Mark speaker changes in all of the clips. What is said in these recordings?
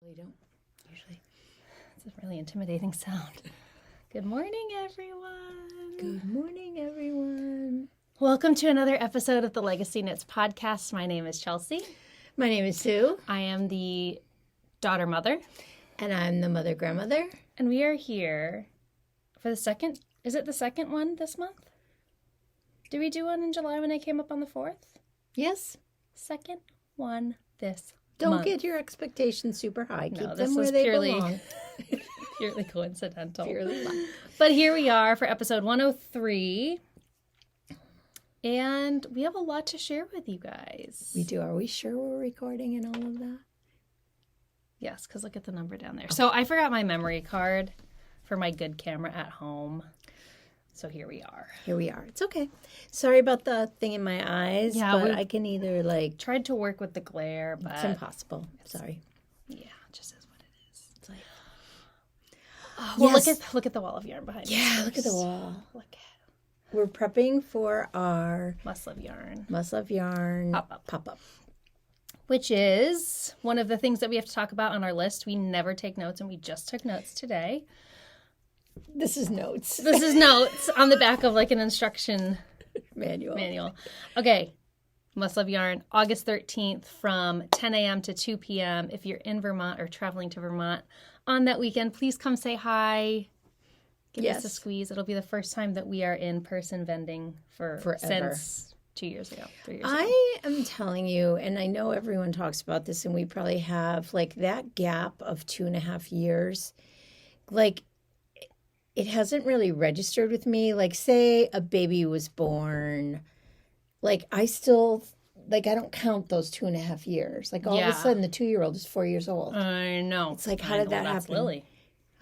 Speaker 1: You don't usually.
Speaker 2: It's a really intimidating sound. Good morning, everyone.
Speaker 1: Good morning, everyone.
Speaker 2: Welcome to another episode of the LegacyKnits podcast. My name is Chelsea.
Speaker 1: My name is Sue.
Speaker 2: I am the daughter mother.
Speaker 1: And I'm the mother grandmother.
Speaker 2: And we are here for the second, is it the second one this month? Did we do one in July when I came up on the 4th?
Speaker 1: Yes.
Speaker 2: Second one this
Speaker 1: Don't
Speaker 2: month.
Speaker 1: get your expectations super high. Keep
Speaker 2: No,
Speaker 1: them
Speaker 2: this
Speaker 1: where
Speaker 2: is
Speaker 1: they
Speaker 2: purely,
Speaker 1: belong.
Speaker 2: purely coincidental.
Speaker 1: Purely luck.
Speaker 2: But here we are for episode 103. And we have a lot to share with you guys.
Speaker 1: We do. Are we sure we're recording and all of that?
Speaker 2: Yes, because look at the number down there. So I forgot my memory card for my good camera at home. So here we are.
Speaker 1: Here we are. It's okay. Sorry about the thing in my eyes,
Speaker 2: Yeah,
Speaker 1: but
Speaker 2: we-
Speaker 1: I can either
Speaker 2: Tried to work with the glare, but
Speaker 1: it's impossible. Sorry.
Speaker 2: yeah, it just is what it is.
Speaker 1: It's like,
Speaker 2: Well,
Speaker 1: yes.
Speaker 2: look at the wall of yarn behind us.
Speaker 1: Yeah, look at the wall. We're prepping for our
Speaker 2: Must Love Yarn.
Speaker 1: Must Love Yarn
Speaker 2: Pop-up. Which is one of the things that we have to talk about on our list. We never take notes, and we just took notes today.
Speaker 1: This is notes.
Speaker 2: This is notes on the back of like an instruction
Speaker 1: Manual.
Speaker 2: Okay. Must Love Yarn, August 13th from 10 a.m. to 2 p.m. If you're in Vermont or traveling to Vermont on that weekend, please come say hi. Give us a squeeze. It'll be the first time that we are in person vending
Speaker 1: Forever.
Speaker 2: since 3 years ago.
Speaker 1: I am telling you, and I know everyone talks about this, and we probably have, like, that gap of 2.5 years, like, it hasn't really registered with me. Like, say a baby was born, like, I still, like, I don't count those 2.5 years. Like, all of a sudden, the 2-year-old is 4 years old.
Speaker 2: I know.
Speaker 1: It's like, how did that
Speaker 2: That's
Speaker 1: happen?
Speaker 2: Lily.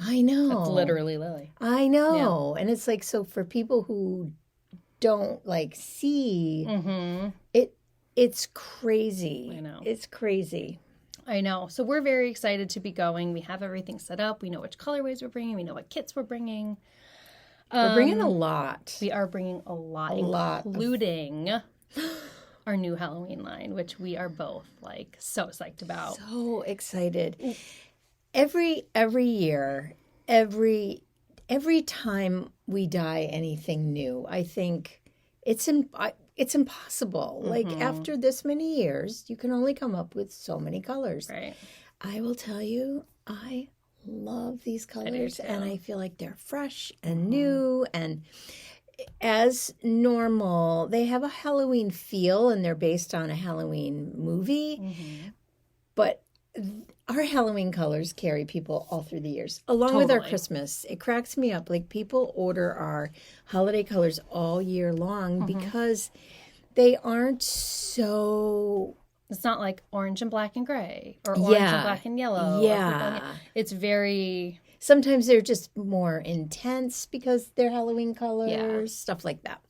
Speaker 1: I know.
Speaker 2: That's literally Lily.
Speaker 1: I know. Yeah. And it's like, so for people who don't, like, see, it's crazy.
Speaker 2: I know.
Speaker 1: It's crazy.
Speaker 2: I know. So we're very excited to be going. We have everything set up. We know which colorways we're bringing. We know what kits we're bringing.
Speaker 1: We're bringing a lot.
Speaker 2: We are bringing a lot, including our new Halloween line, which we are both like so psyched about.
Speaker 1: So excited. Every year, every time we dye anything new, I think it's impossible. Like, after this many years, you can only come up with so many colors.
Speaker 2: Right.
Speaker 1: I will tell you, I love these colors, and I feel like they're fresh and new, and as normal, they have a Halloween feel, and they're based on a Halloween movie, but our Halloween colors carry people all through the years, along with our Christmas. It cracks me up. Like, people order our holiday colors all year long because they aren't so...
Speaker 2: It's not like orange and black and gray or orange and black and yellow.
Speaker 1: Yeah.
Speaker 2: It's very...
Speaker 1: Sometimes they're just more intense because they're Halloween colors, stuff like that.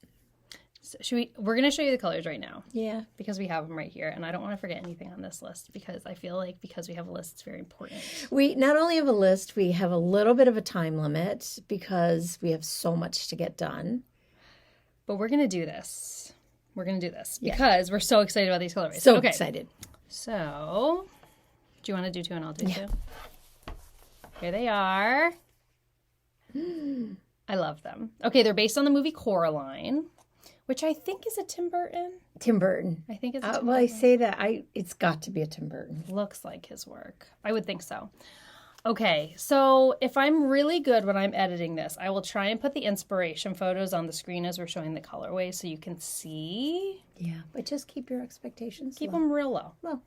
Speaker 2: So we're going to show you the colors right now.
Speaker 1: Yeah.
Speaker 2: Because we have them right here. And I don't want to forget anything on this list because I feel like because we have a list, it's very important.
Speaker 1: We not only have a list, we have a little bit of a time limit because we have so much to get done.
Speaker 2: But we're going to do this. We're going to do this because we're so excited about these colorways.
Speaker 1: So excited.
Speaker 2: So, do you want to do two and I'll do two? Here they are. I love them. Okay, they're based on the movie Coraline, which I think is a Tim Burton.
Speaker 1: Tim Burton.
Speaker 2: I think it's a Tim
Speaker 1: Well,
Speaker 2: Burton.
Speaker 1: I say that. It's got to be a Tim Burton.
Speaker 2: Looks like his work. I would think so. Okay, so if I'm really good when I'm editing this, I will try and put the inspiration photos on the screen as we're showing the colorway so you can see.
Speaker 1: Yeah, but just keep your expectations
Speaker 2: Keep
Speaker 1: low.
Speaker 2: them real low.
Speaker 1: Low.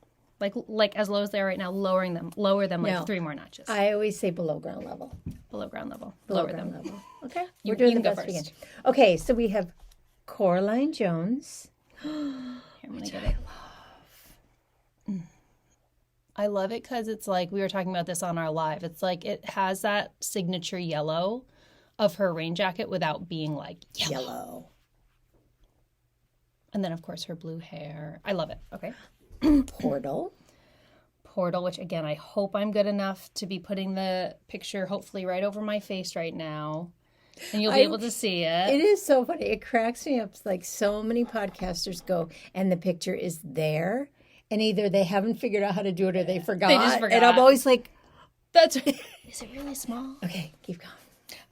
Speaker 2: Like as low as they are right now, lower them like 3 more notches.
Speaker 1: I always say below ground level.
Speaker 2: Below ground level.
Speaker 1: Below
Speaker 2: Lower
Speaker 1: ground
Speaker 2: them.
Speaker 1: level. Okay,
Speaker 2: You-
Speaker 1: we're doing
Speaker 2: you
Speaker 1: the
Speaker 2: can go
Speaker 1: best we can.
Speaker 2: first.
Speaker 1: Okay, so we have Coraline Jones.
Speaker 2: Here, I'm gonna get it. I love it because it's like, we were talking about this on our live. It's like it has that signature yellow of her rain jacket without being like yellow. And then, of course, her blue hair. I love it. Okay.
Speaker 1: Portal,
Speaker 2: which, again, I hope I'm good enough to be putting the picture hopefully right over my face right now. And you'll be able to see it.
Speaker 1: It is so funny. It cracks me up. Like, so many podcasters go, and the picture is there. And either they haven't figured out how to do it or they forgot.
Speaker 2: They just forgot.
Speaker 1: And I'm always like,
Speaker 2: That's is it really small?
Speaker 1: Okay, keep going.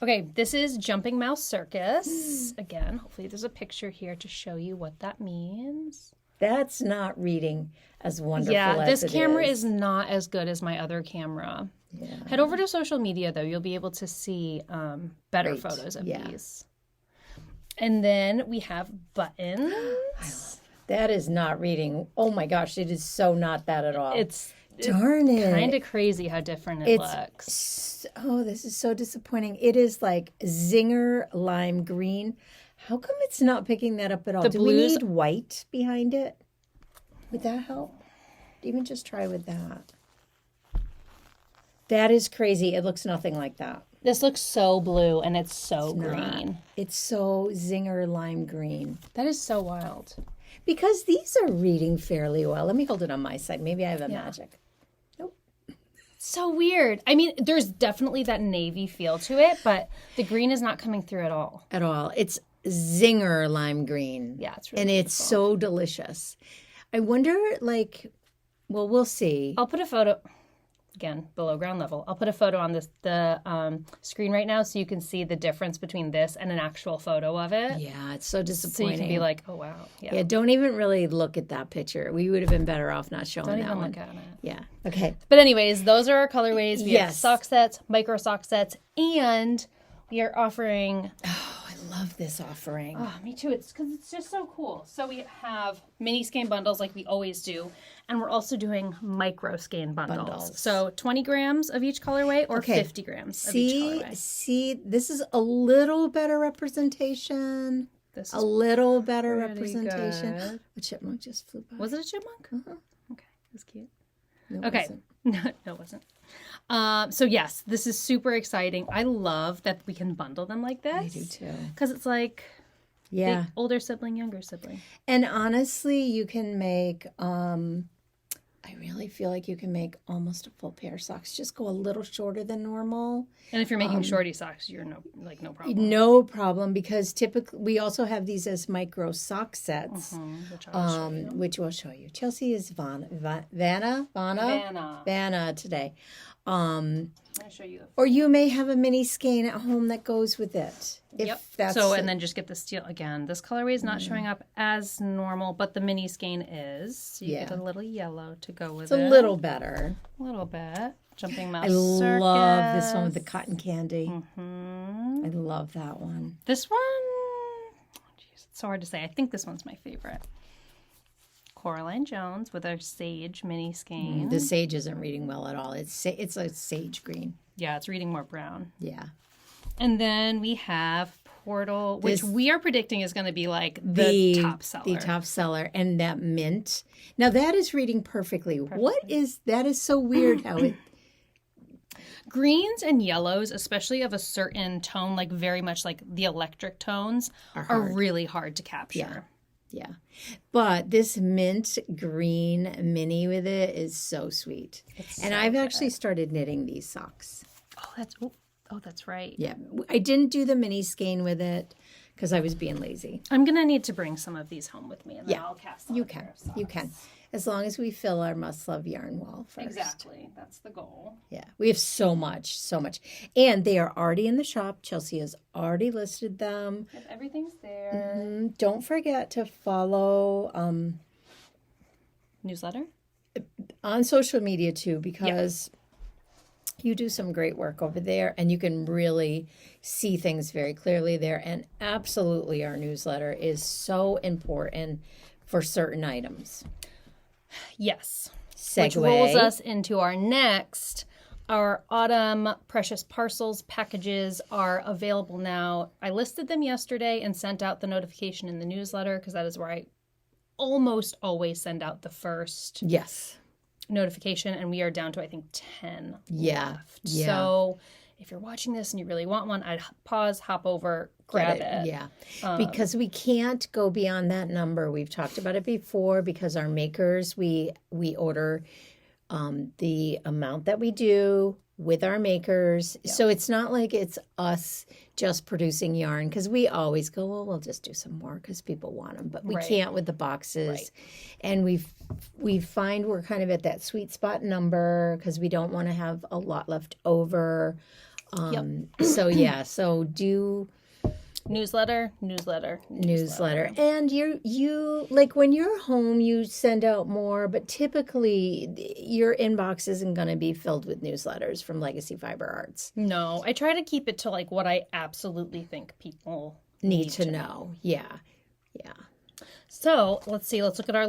Speaker 2: Okay, this is Jumping Mouse Circus. Again, hopefully there's a picture here to show you what that means.
Speaker 1: That's not reading as wonderful as
Speaker 2: Yeah, this
Speaker 1: it
Speaker 2: camera
Speaker 1: is
Speaker 2: is not as good as my other camera.
Speaker 1: Yeah.
Speaker 2: Head over to social media, though. You'll be able to see better
Speaker 1: Great.
Speaker 2: photos of
Speaker 1: Yeah.
Speaker 2: these. And then we have buttons.
Speaker 1: That is not reading. Oh my gosh, it is so not that at all.
Speaker 2: It's
Speaker 1: Darn it.
Speaker 2: kind of crazy how different it looks.
Speaker 1: Oh, this is so disappointing. It is like Zinger lime green. How come it's not picking that up at all?
Speaker 2: The
Speaker 1: Do
Speaker 2: blues-
Speaker 1: we need white behind it? Would that help? Even just try with that. That is crazy. It looks nothing like that.
Speaker 2: This looks so blue and it's so green.
Speaker 1: It's so Zinger lime green.
Speaker 2: That is so wild.
Speaker 1: Because these are reading fairly well. Let me hold it on my side. Maybe I have a magic. Nope.
Speaker 2: So weird. I mean, there's definitely that navy feel to it, but the green is not coming through at all.
Speaker 1: At all. It's Zinger lime green.
Speaker 2: Yeah, it's really
Speaker 1: And it's so delicious. I wonder, like, well, we'll see.
Speaker 2: I'll put a photo, again, below ground level. I'll put a photo on the screen right now so you can see the difference between this and an actual photo of it.
Speaker 1: Yeah, it's so
Speaker 2: So
Speaker 1: disappointing.
Speaker 2: you can be like, oh, wow. Yeah.
Speaker 1: Yeah, don't even really look at that picture. We would have been better off not showing
Speaker 2: Don't
Speaker 1: that
Speaker 2: even
Speaker 1: one.
Speaker 2: look at it.
Speaker 1: Yeah. Okay.
Speaker 2: But anyways, those are our colorways. We have
Speaker 1: Yes.
Speaker 2: sock sets, micro sock sets, and we are offering...
Speaker 1: Oh, I love this offering.
Speaker 2: Oh, me too. It's because it's just so cool. So we have mini skein bundles like we always do, and we're also doing micro skein bundles. So 20 grams of each colorway or 50 grams of each colorway.
Speaker 1: See, this is a little better representation.
Speaker 2: This is
Speaker 1: A little better
Speaker 2: pretty
Speaker 1: representation.
Speaker 2: good.
Speaker 1: A chipmunk just flew by.
Speaker 2: Was it a chipmunk?
Speaker 1: Uh-huh.
Speaker 2: Okay, that's cute.
Speaker 1: No, it
Speaker 2: Okay,
Speaker 1: wasn't.
Speaker 2: no, it wasn't. So yes, this is super exciting. I love that we can bundle them like this.
Speaker 1: I do too.
Speaker 2: Because it's like
Speaker 1: Yeah.
Speaker 2: big, older sibling, younger sibling.
Speaker 1: And honestly, you can make, I really feel like you can make almost a full pair of socks. Just go a little shorter than normal.
Speaker 2: And if you're making shorty socks, you're no problem.
Speaker 1: No problem, because typically we also have these as micro sock sets,
Speaker 2: Which I'll show you.
Speaker 1: which we'll show you. Chelsea is Vanna today.
Speaker 2: I'm gonna show you.
Speaker 1: Or you may have a mini skein at home that goes with it. If
Speaker 2: Yep.
Speaker 1: that's
Speaker 2: So, and then just get the steel again. This colorway is not showing up as normal, but the mini skein is. So you get a little yellow to go with
Speaker 1: it's a little better.
Speaker 2: A little bit. Jumping Mouse
Speaker 1: I
Speaker 2: Circus.
Speaker 1: love this one with the cotton candy.
Speaker 2: Mm-hmm.
Speaker 1: I love that one.
Speaker 2: This one, geez, it's so hard to say. I think this one's my favorite. Coraline Jones with our sage mini skein.
Speaker 1: The sage isn't reading well at all. It's a sage green.
Speaker 2: Yeah, it's reading more brown.
Speaker 1: Yeah.
Speaker 2: And then we have Portal, which
Speaker 1: This-
Speaker 2: we are predicting is going to be like the top seller.
Speaker 1: The top seller. And that mint. Now that is reading perfectly. That is so weird how it.
Speaker 2: Greens and yellows, especially of a certain tone, like very much like the electric tones, are really hard to capture.
Speaker 1: Yeah. But this mint green mini with it is so sweet. And I've actually started knitting these socks.
Speaker 2: Oh, that's right.
Speaker 1: Yeah. I didn't do the mini skein with it because I was being lazy.
Speaker 2: I'm going to need to bring some of these home with me, and then I'll cast on
Speaker 1: You
Speaker 2: a pair
Speaker 1: can.
Speaker 2: of socks.
Speaker 1: You can. As long as we fill our must love yarn wall first.
Speaker 2: Exactly. That's the goal.
Speaker 1: Yeah. We have so much. And they are already in the shop. Chelsea has already listed them.
Speaker 2: If everything's there.
Speaker 1: Don't forget to follow
Speaker 2: Newsletter?
Speaker 1: on social media too, because you do some great work over there and you can really see things very clearly there. And absolutely our newsletter is so important for certain items.
Speaker 2: Yes.
Speaker 1: Segue.
Speaker 2: Which rolls us into our next. Our autumn precious parcels packages are available now. I listed them yesterday and sent out the notification in the newsletter because that is where I almost always send out the first
Speaker 1: Yes.
Speaker 2: notification, and we are down to, I think, 10 left.
Speaker 1: Yeah.
Speaker 2: So if you're watching this and you really want one, I'd pause, hop over, grab it.
Speaker 1: Yeah. Because we can't go beyond that number. We've talked about it before because our makers, we order the amount that we do with our makers.
Speaker 2: Yeah.
Speaker 1: So it's not like it's us just producing yarn, because we always go, well, we'll just do some more because people want them, but we can't with the boxes.
Speaker 2: Right.
Speaker 1: And we find we're kind of at that sweet spot number because we don't want to have a lot left over. So do
Speaker 2: Newsletter.
Speaker 1: And you like when you're home, you send out more, but typically your inbox isn't going to be filled with newsletters from Legacy Fiber Arts.
Speaker 2: No, I try to keep it to like what I absolutely think people
Speaker 1: need to know. Yeah.
Speaker 2: So let's see. Let's look at our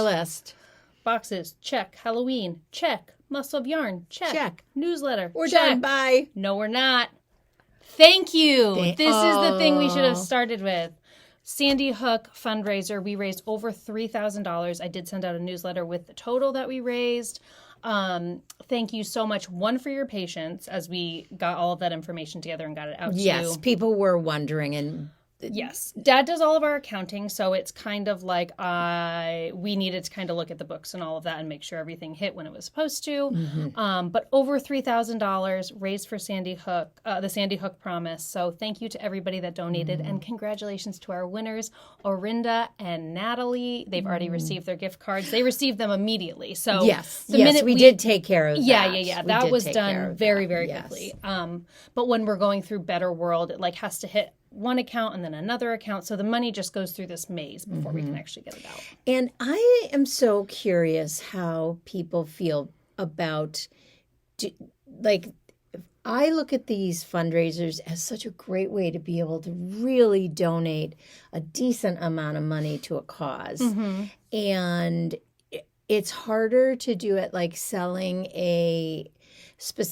Speaker 2: list. Boxes, check. Halloween, check. Must Love Yarn, check. Newsletter,
Speaker 1: we're
Speaker 2: check.
Speaker 1: done. Bye.
Speaker 2: No, we're not. Thank you. This is the thing we should have started with. Sandy Hook fundraiser. We raised over $3,000. I did send out a newsletter with the total that we raised. Thank you so much. One, for your patience as we got all of that information together and got it out to you.
Speaker 1: Yes, people were wondering, and
Speaker 2: yes, Dad does all of our accounting, so it's kind of like we needed to kind of look at the books and all of that and make sure everything hit when it was supposed to. But over $3,000 raised for Sandy Hook, the Sandy Hook Promise. So thank you to everybody that donated, and congratulations to our winners, Orinda and Natalie. They've already received their gift cards. They received them immediately. So
Speaker 1: the minute we did take care of that.
Speaker 2: Yeah. That was done very, very quickly. But when we're going through Better World, it like has to hit one account and then another account. So the money just goes through this maze before we can actually get it out.
Speaker 1: And I am so curious how people feel about, I look at these fundraisers as such a great way to be able to really donate a decent amount of money to a cause. And it's harder to do it like selling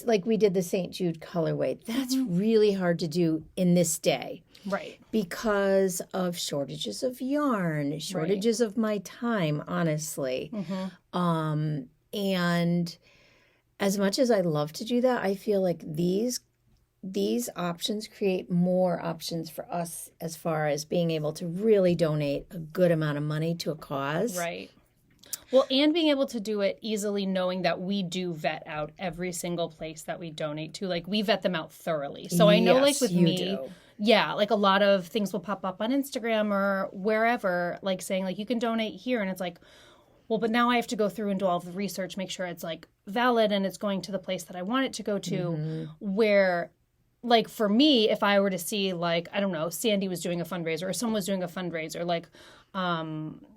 Speaker 1: like we did the St. Jude colorway. That's really hard to do in this day.
Speaker 2: Right.
Speaker 1: Because of shortages of yarn, shortages of my time, honestly. And as much as I love to do that, I feel like these options create more options for us as far as being able to really donate a good amount of money to a cause.
Speaker 2: Right. Well, and being able to do it easily, knowing that we do vet out every single place that we donate to. Like, we vet them out thoroughly. So I know, like, with me, like a lot of things will pop up on Instagram or wherever, like saying, like, you can donate here. And it's like, well, but now I have to go through and do all of the research, make sure it's, like, valid and it's going to the place that I want it to go to. Where, like, for me, if I were to see, like, I don't know, Sandy was doing a fundraiser or someone was doing a fundraiser, like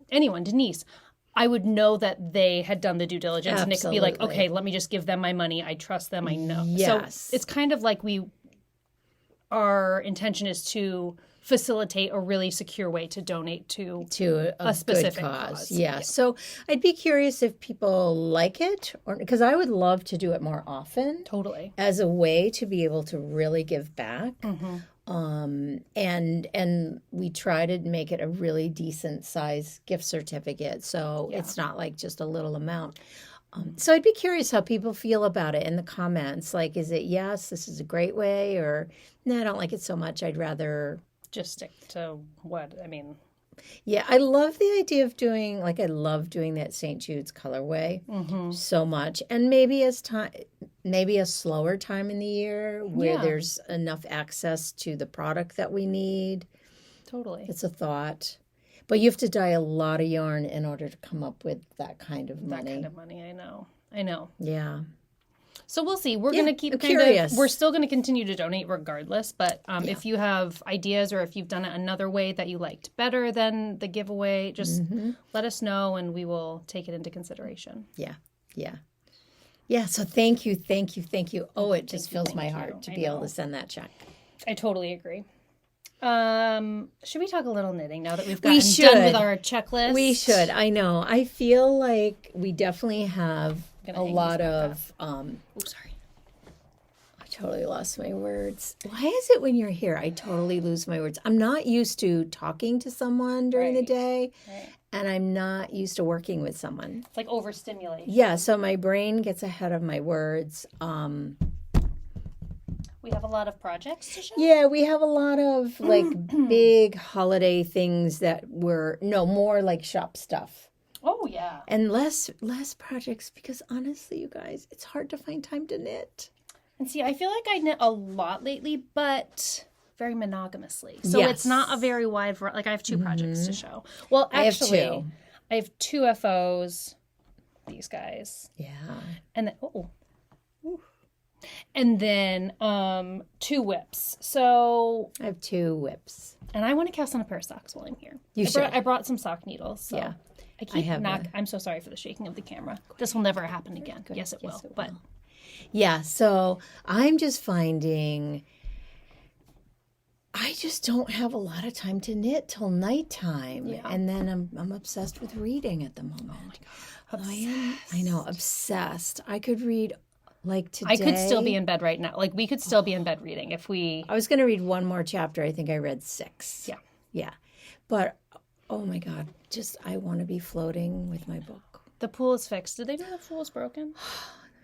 Speaker 2: anyone, Denise, I would know that they had done the due diligence. And it could be like, okay, let me just give them my money. I trust them. I know.
Speaker 1: Yes.
Speaker 2: So it's kind of like our intention is to facilitate a really secure way to donate to a specific cause.
Speaker 1: Yeah. So I'd be curious if people like it, or because I would love to do it more often.
Speaker 2: Totally.
Speaker 1: As a way to be able to really give back. And we try to make it a really decent size gift certificate. So it's not like just a little amount. So I'd be curious how people feel about it in the comments. Like, is it, yes, this is a great way, or no, I don't like it so much. I'd rather
Speaker 2: just stick to what, I mean.
Speaker 1: Yeah, I love the idea of doing, I love doing that St. Jude's colorway so much. And maybe a slower time in the year where there's enough access to the product that we need.
Speaker 2: Totally.
Speaker 1: It's a thought. But you have to dye a lot of yarn in order to come up with that kind of money.
Speaker 2: That kind of money, I know.
Speaker 1: Yeah.
Speaker 2: So we'll see. We're going to keep we're still going to continue to donate regardless. But if you have ideas or if you've done it another way that you liked better than the giveaway, just let us know and we will take it into consideration.
Speaker 1: Yeah. So thank you. Oh, it just fills my heart to be able to send that check.
Speaker 2: I totally agree. Should we talk a little knitting now that we've gotten done with our checklist?
Speaker 1: We should. I know. I feel like we definitely have a lot of
Speaker 2: sorry.
Speaker 1: I totally lost my words. Why is it when you're here I totally lose my words? I'm not used to talking to someone during the day, and I'm not used to working with someone.
Speaker 2: It's like overstimulation.
Speaker 1: Yeah, so my brain gets ahead of my words.
Speaker 2: We have a lot of projects to show?
Speaker 1: Yeah, we have a lot of big holiday things that more like shop stuff.
Speaker 2: Oh, yeah.
Speaker 1: And less projects because honestly, you guys, it's hard to find time to knit.
Speaker 2: And see, I feel like I knit a lot lately, but very monogamously. So it's not a very wide variety. Like I have 2 projects to show. Well, actually, I have 2 FOs. These guys.
Speaker 1: Yeah.
Speaker 2: And then, and then 2 whips. So
Speaker 1: I have 2 whips.
Speaker 2: And I want to cast on a pair of socks while I'm here. I brought some sock needles. So
Speaker 1: yeah.
Speaker 2: I'm so sorry for the shaking of the camera. This will never happen again. Yes, it will. But
Speaker 1: yeah, so I'm just finding I just don't have a lot of time to knit till nighttime. Yeah. And then I'm obsessed with reading at the moment. Oh my God. I know, obsessed. I could read like today.
Speaker 2: I could still be in bed right now. Like we could still be in bed reading if we...
Speaker 1: I was going to read one more chapter. I think I read 6.
Speaker 2: Yeah.
Speaker 1: Yeah. But, oh my God, I want to be floating with my book.
Speaker 2: The pool is fixed. Did they know the pool is broken?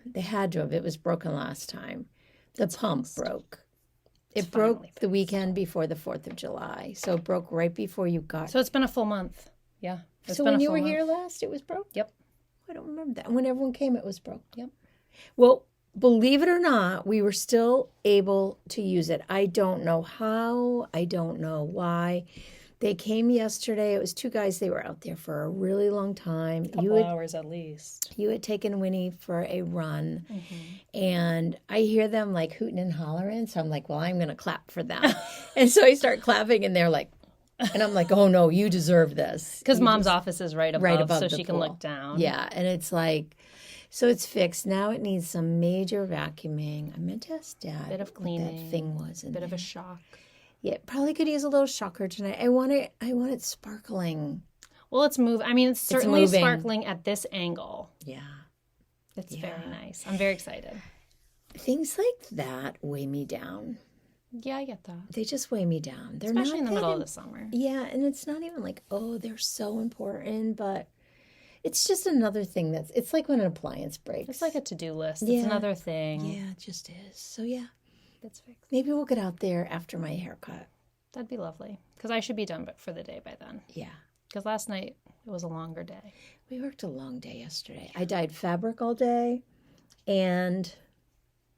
Speaker 1: They had to have. It was broken last time. The pump broke. It broke the weekend before the 4th of July. So it broke right before you got...
Speaker 2: So it's been a full month. Yeah.
Speaker 1: So when you were here last, it was broke?
Speaker 2: Yep.
Speaker 1: I don't remember that. When everyone came, it was broke.
Speaker 2: Yep.
Speaker 1: Well, believe it or not, we were still able to use it. I don't know how. I don't know why. They came yesterday. It was 2 guys. They were out there for a really long time.
Speaker 2: A couple hours at least.
Speaker 1: You had taken Winnie for a run. Mm-hmm. And I hear them like hooting and hollering. So I'm like, well, I'm going to clap for them. And so I start clapping and they're like, and I'm like, oh no, you deserve this.
Speaker 2: Because Mom's office is right above so she can
Speaker 1: pool.
Speaker 2: Look down.
Speaker 1: Yeah. And it's like, so it's fixed. Now it needs some major vacuuming. I meant to ask Dad
Speaker 2: bit of cleaning,
Speaker 1: what that thing was.
Speaker 2: Bit of a shock.
Speaker 1: Yeah, probably could use a little shocker tonight. I want it sparkling.
Speaker 2: Well, it's moving. I mean, it's certainly sparkling at this angle.
Speaker 1: Yeah.
Speaker 2: It's very nice. I'm very excited.
Speaker 1: Things like that weigh me down.
Speaker 2: Yeah, I get that.
Speaker 1: They just weigh me down. They're
Speaker 2: especially
Speaker 1: not
Speaker 2: in the middle of the summer.
Speaker 1: Yeah, and it's not even like, oh, they're so important, but it's just another thing it's like when an appliance breaks.
Speaker 2: It's like a to-do list. It's another thing.
Speaker 1: Yeah, it just is. So yeah.
Speaker 2: That's fixed.
Speaker 1: Maybe we'll get out there after my haircut.
Speaker 2: That'd be lovely. Because I should be done for the day by then.
Speaker 1: Yeah.
Speaker 2: Because last night it was a longer day.
Speaker 1: We worked a long day yesterday. I dyed fabric all day and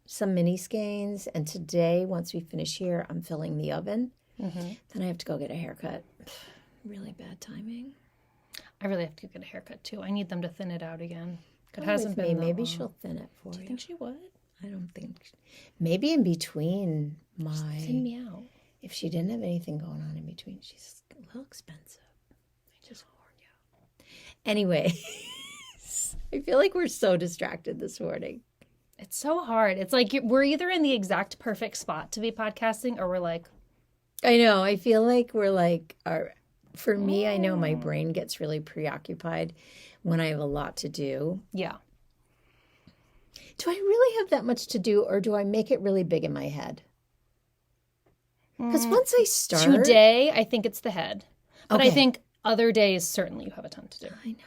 Speaker 1: some mini skeins. And today, once we finish here, I'm filling the oven. Mm-hmm. Then I have to go get a haircut. Really bad timing.
Speaker 2: I really have to get a haircut too. I need them to thin it out again. It hasn't been that
Speaker 1: Maybe
Speaker 2: long.
Speaker 1: she'll thin it for you.
Speaker 2: Do you think she would?
Speaker 1: I don't think. Maybe in between
Speaker 2: Just thin me out.
Speaker 1: If she didn't have anything going on in between, she's a little expensive. I just warn you. Anyway, I feel like we're so distracted this morning.
Speaker 2: It's so hard. It's like we're either in the exact perfect spot to be podcasting or we're like...
Speaker 1: I know. I feel like we're like... For me, I know my brain gets really preoccupied when I have a lot to do.
Speaker 2: Yeah.
Speaker 1: Do I really have that much to do, or do I make it really big in my head? Because once I start...
Speaker 2: Today, I think it's the head. But I think other days, certainly you have a ton to do.
Speaker 1: I know.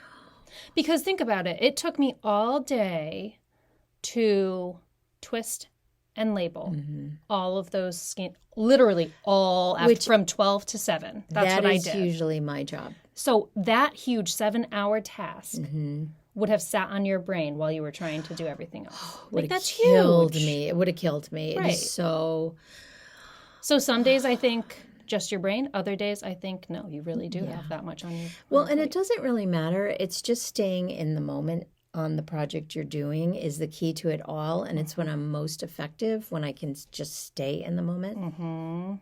Speaker 2: Because think about it. It took me all day to twist and label all of those skeins. Literally all, from 12 to 7. That's what I did.
Speaker 1: That is usually my job.
Speaker 2: So that huge 7-hour task... would have sat on your brain while you were trying to do everything else. Like, that's huge.
Speaker 1: It would have killed me.
Speaker 2: Right.
Speaker 1: It is so...
Speaker 2: So some days I think just your brain. Other days I think, no, you really do have that much on you.
Speaker 1: Well, and it doesn't really matter. It's just staying in the moment on the project you're doing is the key to it all. And it's when I'm most effective, when I can just stay in the moment. Mm-hmm.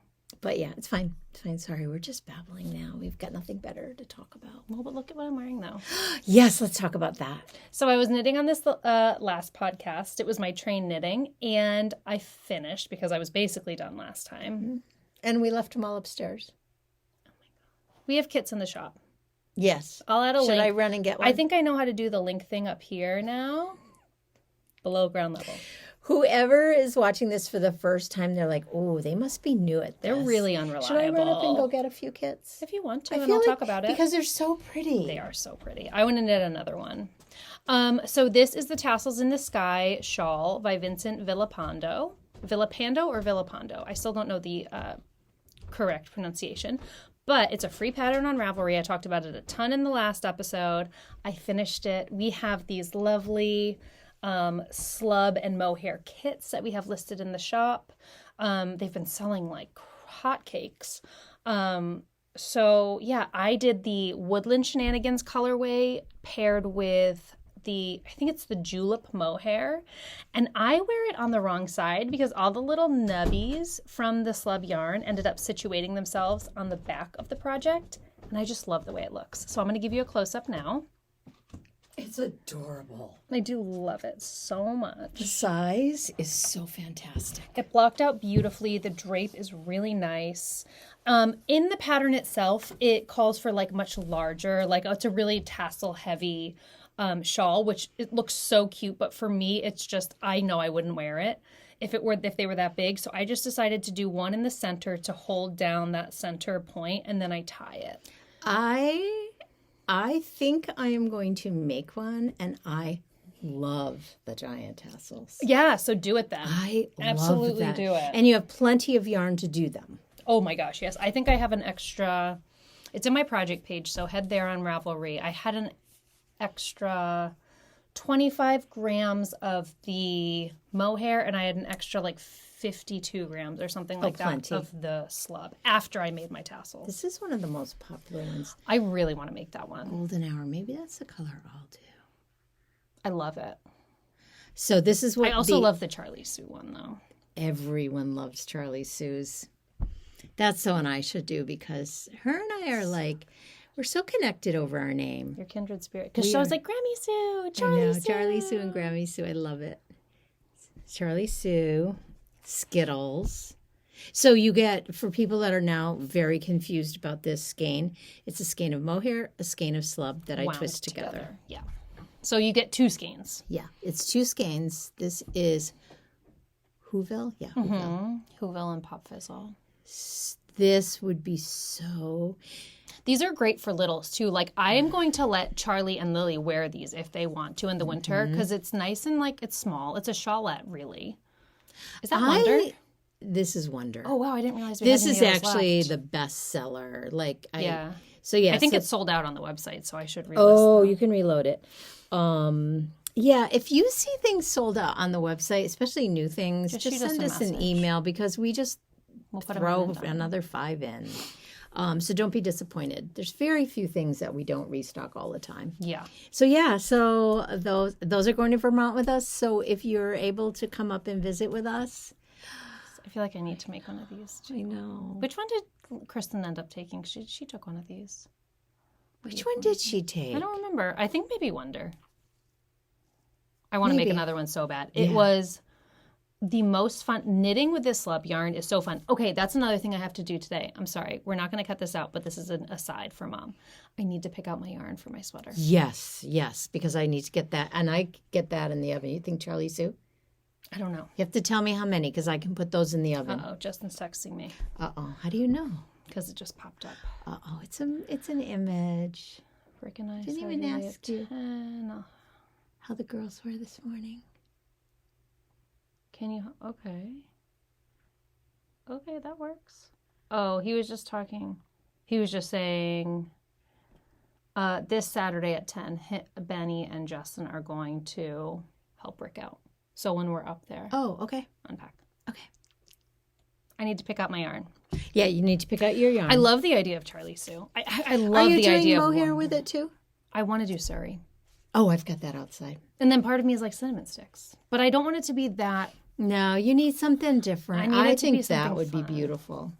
Speaker 1: But yeah, it's fine. It's fine. Sorry, we're just babbling now. We've got nothing better to talk about.
Speaker 2: Well, but look at what I'm wearing, though.
Speaker 1: Yes, let's talk about that.
Speaker 2: So I was knitting on this last podcast. It was my train knitting, and I finished because I was basically done last time.
Speaker 1: Mm-hmm. And we left them all upstairs.
Speaker 2: Oh, my God. We have kits in the shop.
Speaker 1: Yes.
Speaker 2: I'll add a link.
Speaker 1: Should I run and get one?
Speaker 2: I think I know how to do the link thing up here now. Below ground level.
Speaker 1: Whoever is watching this for the first time, they're like, oh, they must be new at this.
Speaker 2: They're really unreliable.
Speaker 1: Should I run up and go get a few kits?
Speaker 2: If you want to, and I'll talk about it.
Speaker 1: Because they're so pretty.
Speaker 2: They are so pretty. I want to knit another one. So this is the Tassels in the Sky shawl by Vincent Villapando. Villapando or Villapando? I still don't know the correct pronunciation. But it's a free pattern on Ravelry. I talked about it a ton in the last episode. I finished it. We have these lovely slub and mohair kits that we have listed in the shop. They've been selling like hotcakes. So yeah, I did the Woodland Shenanigans colorway paired with I think it's the Julep mohair, and I wear it on the wrong side because all the little nubbies from the slub yarn ended up situating themselves on the back of the project, and I just love the way it looks. So I'm going to give you a close-up now.
Speaker 1: It's adorable.
Speaker 2: I do love it so much.
Speaker 1: The size is so fantastic.
Speaker 2: It blocked out beautifully. The drape is really nice. In the pattern itself, it calls for like much larger, like it's a really tassel heavy shawl, which it looks so cute. But for me, it's just, I know I wouldn't wear it if they were that big. So I just decided to do one in the center to hold down that center point, and then I tie it.
Speaker 1: I think I am going to make one, and I love the giant tassels.
Speaker 2: Yeah, so do it then.
Speaker 1: I
Speaker 2: absolutely
Speaker 1: love that.
Speaker 2: Do it.
Speaker 1: And you have plenty of yarn to do them.
Speaker 2: Oh my gosh, yes. I think I have an extra, it's in my project page, so head there on Ravelry. I had an extra 25 grams of the mohair, and I had an extra like 52 grams or something like that of the slub after I made my tassels.
Speaker 1: This is one of the most popular ones.
Speaker 2: I really want to make that one.
Speaker 1: Golden Hour. Maybe that's the color I'll do.
Speaker 2: I love it.
Speaker 1: So this is what
Speaker 2: I also love the Charlie Sue one, though.
Speaker 1: Everyone loves Charlie Sue's. That's the one I should do because her and I are like, we're so connected over our name.
Speaker 2: Your kindred spirit. Because she was like, Grammy Sue, Charlie Sue.
Speaker 1: Charlie Sue and Grammy Sue. I love it. Charlie Sue, Skittles. So you get, for people that are now very confused about this skein, it's a skein of mohair, a skein of slub that I twist together.
Speaker 2: Yeah. So you get 2 skeins.
Speaker 1: Yeah, it's 2 skeins. This is Whoville. Yeah, Whoville.
Speaker 2: Whoville and Pop Fizzle.
Speaker 1: This would be so...
Speaker 2: These are great for littles, too. Like, I am going to let Charlie and Lily wear these if they want to in the winter because it's nice and, like, it's small. It's a shawlette, really. Is that Wonder?
Speaker 1: This is Wonder.
Speaker 2: Oh, wow. I didn't realize
Speaker 1: this is actually the best seller. Like,
Speaker 2: yeah.
Speaker 1: So, yeah.
Speaker 2: I think it's sold out on the website, so I should relist
Speaker 1: Oh,
Speaker 2: them.
Speaker 1: You can reload it. Yeah, if you see things sold out on the website, especially new things, just send us an email because we just throw another 5 in. So don't be disappointed. There's very few things that we don't restock all the time.
Speaker 2: Yeah.
Speaker 1: So those are going to Vermont with us. So if you're able to come up and visit with us.
Speaker 2: I feel like I need to make one of these too.
Speaker 1: I know.
Speaker 2: Which one did Kristen end up taking? She took one of these.
Speaker 1: Which one did she take?
Speaker 2: I don't remember. I think maybe Wonder. I want to make another one so bad. It was the most fun. Knitting with this slub yarn is so fun. Okay, that's another thing I have to do today. I'm sorry. We're not going to cut this out, but this is an aside for Mom. I need to pick out my yarn for my sweater.
Speaker 1: Yes, because I need to get that. And I get that in the oven. You think Charlie Sue?
Speaker 2: I don't know.
Speaker 1: You have to tell me how many because I can put those in the oven.
Speaker 2: Uh-oh, Justin's texting me.
Speaker 1: Uh-oh. How do you know?
Speaker 2: Because it just popped up.
Speaker 1: Uh-oh. It's an image.
Speaker 2: Freaking nice.
Speaker 1: Didn't even ask you how the girls were this morning.
Speaker 2: Can you? Okay. Okay, that works. Oh, he was just talking. He was just saying this Saturday at 10, Benny and Justin are going to help Rick out. So when we're up there.
Speaker 1: Oh, okay.
Speaker 2: Unpack.
Speaker 1: Okay.
Speaker 2: I need to pick out my yarn.
Speaker 1: Yeah, you need to pick out your yarn.
Speaker 2: I love the idea of Charlie Sue. I love the idea of
Speaker 1: Are you doing mohair with it too?
Speaker 2: I want to do Suri.
Speaker 1: Oh, I've got that outside.
Speaker 2: And then part of me is like cinnamon sticks. But I don't want it to be that.
Speaker 1: No, you need something different. I think that would
Speaker 2: fun.
Speaker 1: Be beautiful.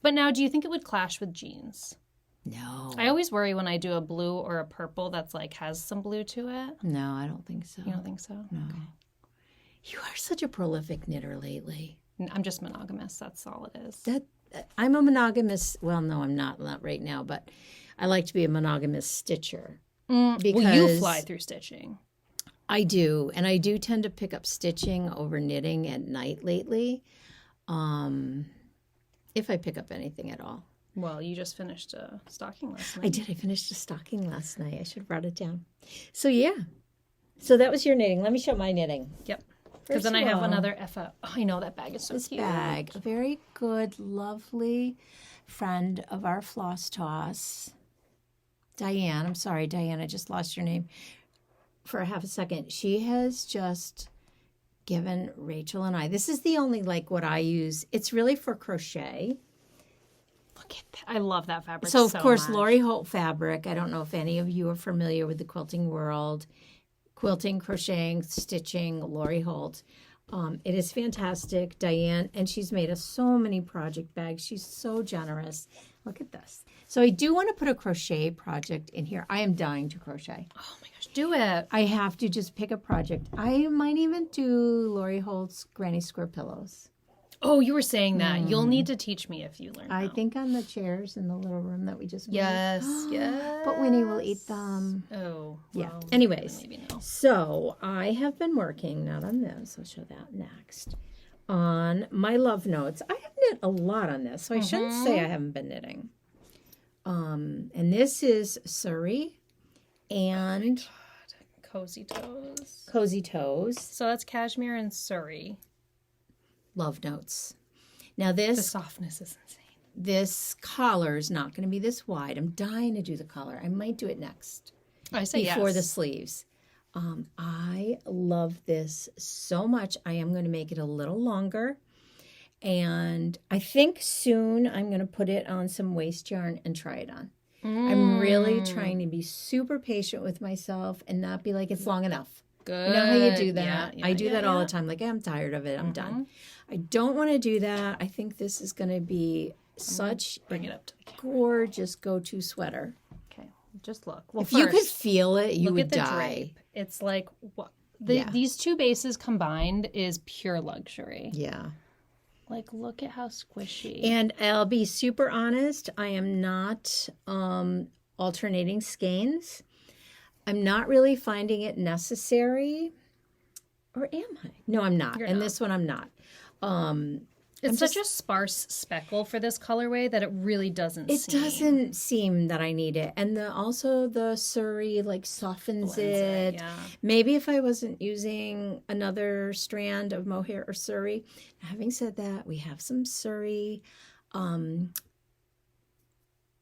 Speaker 2: But now, do you think it would clash with jeans?
Speaker 1: No.
Speaker 2: I always worry when I do a blue or a purple that's like has some blue to it.
Speaker 1: No, I don't think so.
Speaker 2: You don't think so?
Speaker 1: No. Okay. You are such a prolific knitter lately.
Speaker 2: I'm just monogamous. That's all it is.
Speaker 1: I'm a monogamous. Well, no, I'm not right now, but I like to be a monogamous stitcher.
Speaker 2: Because well, you fly through stitching.
Speaker 1: I do, and I do tend to pick up stitching over knitting at night lately, if I pick up anything at all.
Speaker 2: Well, you just finished a stocking last night.
Speaker 1: I did. I finished a stocking last night. I should have brought it down. So, yeah. So that was your knitting. Let me show my knitting.
Speaker 2: Yep. Because then I have another FO. Oh, I know, that bag is so
Speaker 1: cute.
Speaker 2: This
Speaker 1: bag, a very good, lovely friend of our floss toss. Diane, I'm sorry, Diane, I just lost your name. for a half a second. She has just given Rachel and I, this is the only like what I use. It's really for crochet.
Speaker 2: Look at that. I love that fabric
Speaker 1: So, of course,
Speaker 2: much.
Speaker 1: Lori Holt fabric. I don't know if any of you are familiar with the quilting world. Quilting, crocheting, stitching, Lori Holt. It is fantastic, Diane, and she's made us so many project bags. She's so generous. Look at this. So I do want to put a crochet project in here. I am dying to crochet.
Speaker 2: Oh my gosh, do it.
Speaker 1: I have to just pick a project. I might even do Lori Holt's Granny Square pillows.
Speaker 2: Oh, you were saying that. You'll need to teach me if you learn
Speaker 1: I
Speaker 2: how.
Speaker 1: think on the chairs in the little room that we just made.
Speaker 2: Yes, yes.
Speaker 1: But Winnie will eat them.
Speaker 2: Oh,
Speaker 1: Yeah.
Speaker 2: well,
Speaker 1: Anyways,
Speaker 2: maybe no.
Speaker 1: so I have been working, not on this, I'll show that next, on my love notes. I have knit a lot on this, so I shouldn't say I haven't been knitting. And this is Suri and
Speaker 2: Cozy Toes.
Speaker 1: Cozy Toes
Speaker 2: So that's cashmere and Suri.
Speaker 1: love notes. Now
Speaker 2: The
Speaker 1: this
Speaker 2: softness is insane.
Speaker 1: this collar is not going to be this wide. I'm dying to do the collar. I might do it next.
Speaker 2: I say
Speaker 1: Before
Speaker 2: yes.
Speaker 1: the sleeves. I love this so much. I am going to make it a little longer. And I think soon I'm going to put it on some waste yarn and try it on. I'm really trying to be super patient with myself and not be like, it's long enough.
Speaker 2: Good.
Speaker 1: You know how you do that?
Speaker 2: Yeah,
Speaker 1: I do that all
Speaker 2: yeah.
Speaker 1: the time. Like, I'm tired of it. I'm done. I don't want to do that. I think this is going to be such
Speaker 2: Bring
Speaker 1: a
Speaker 2: it up to the camera.
Speaker 1: gorgeous go-to sweater.
Speaker 2: Okay, just look. Well,
Speaker 1: If you could
Speaker 2: first,
Speaker 1: feel it, you
Speaker 2: look
Speaker 1: would
Speaker 2: at the
Speaker 1: die.
Speaker 2: drape. It's like what
Speaker 1: Yeah.
Speaker 2: these two bases combined is pure luxury.
Speaker 1: Yeah.
Speaker 2: Like, look at how squishy.
Speaker 1: And I'll be super honest, I am not alternating skeins. I'm not really finding it necessary. Or am I? No, I'm not.
Speaker 2: You're
Speaker 1: And
Speaker 2: not.
Speaker 1: this one I'm not.
Speaker 2: It's such a sparse speckle for this colorway that it really doesn't
Speaker 1: It
Speaker 2: seem.
Speaker 1: doesn't seem that I need it. And also the Suri like softens
Speaker 2: Blends
Speaker 1: it.
Speaker 2: yeah.
Speaker 1: Maybe if I wasn't using another strand of mohair or Suri. Having said that, we have some Suri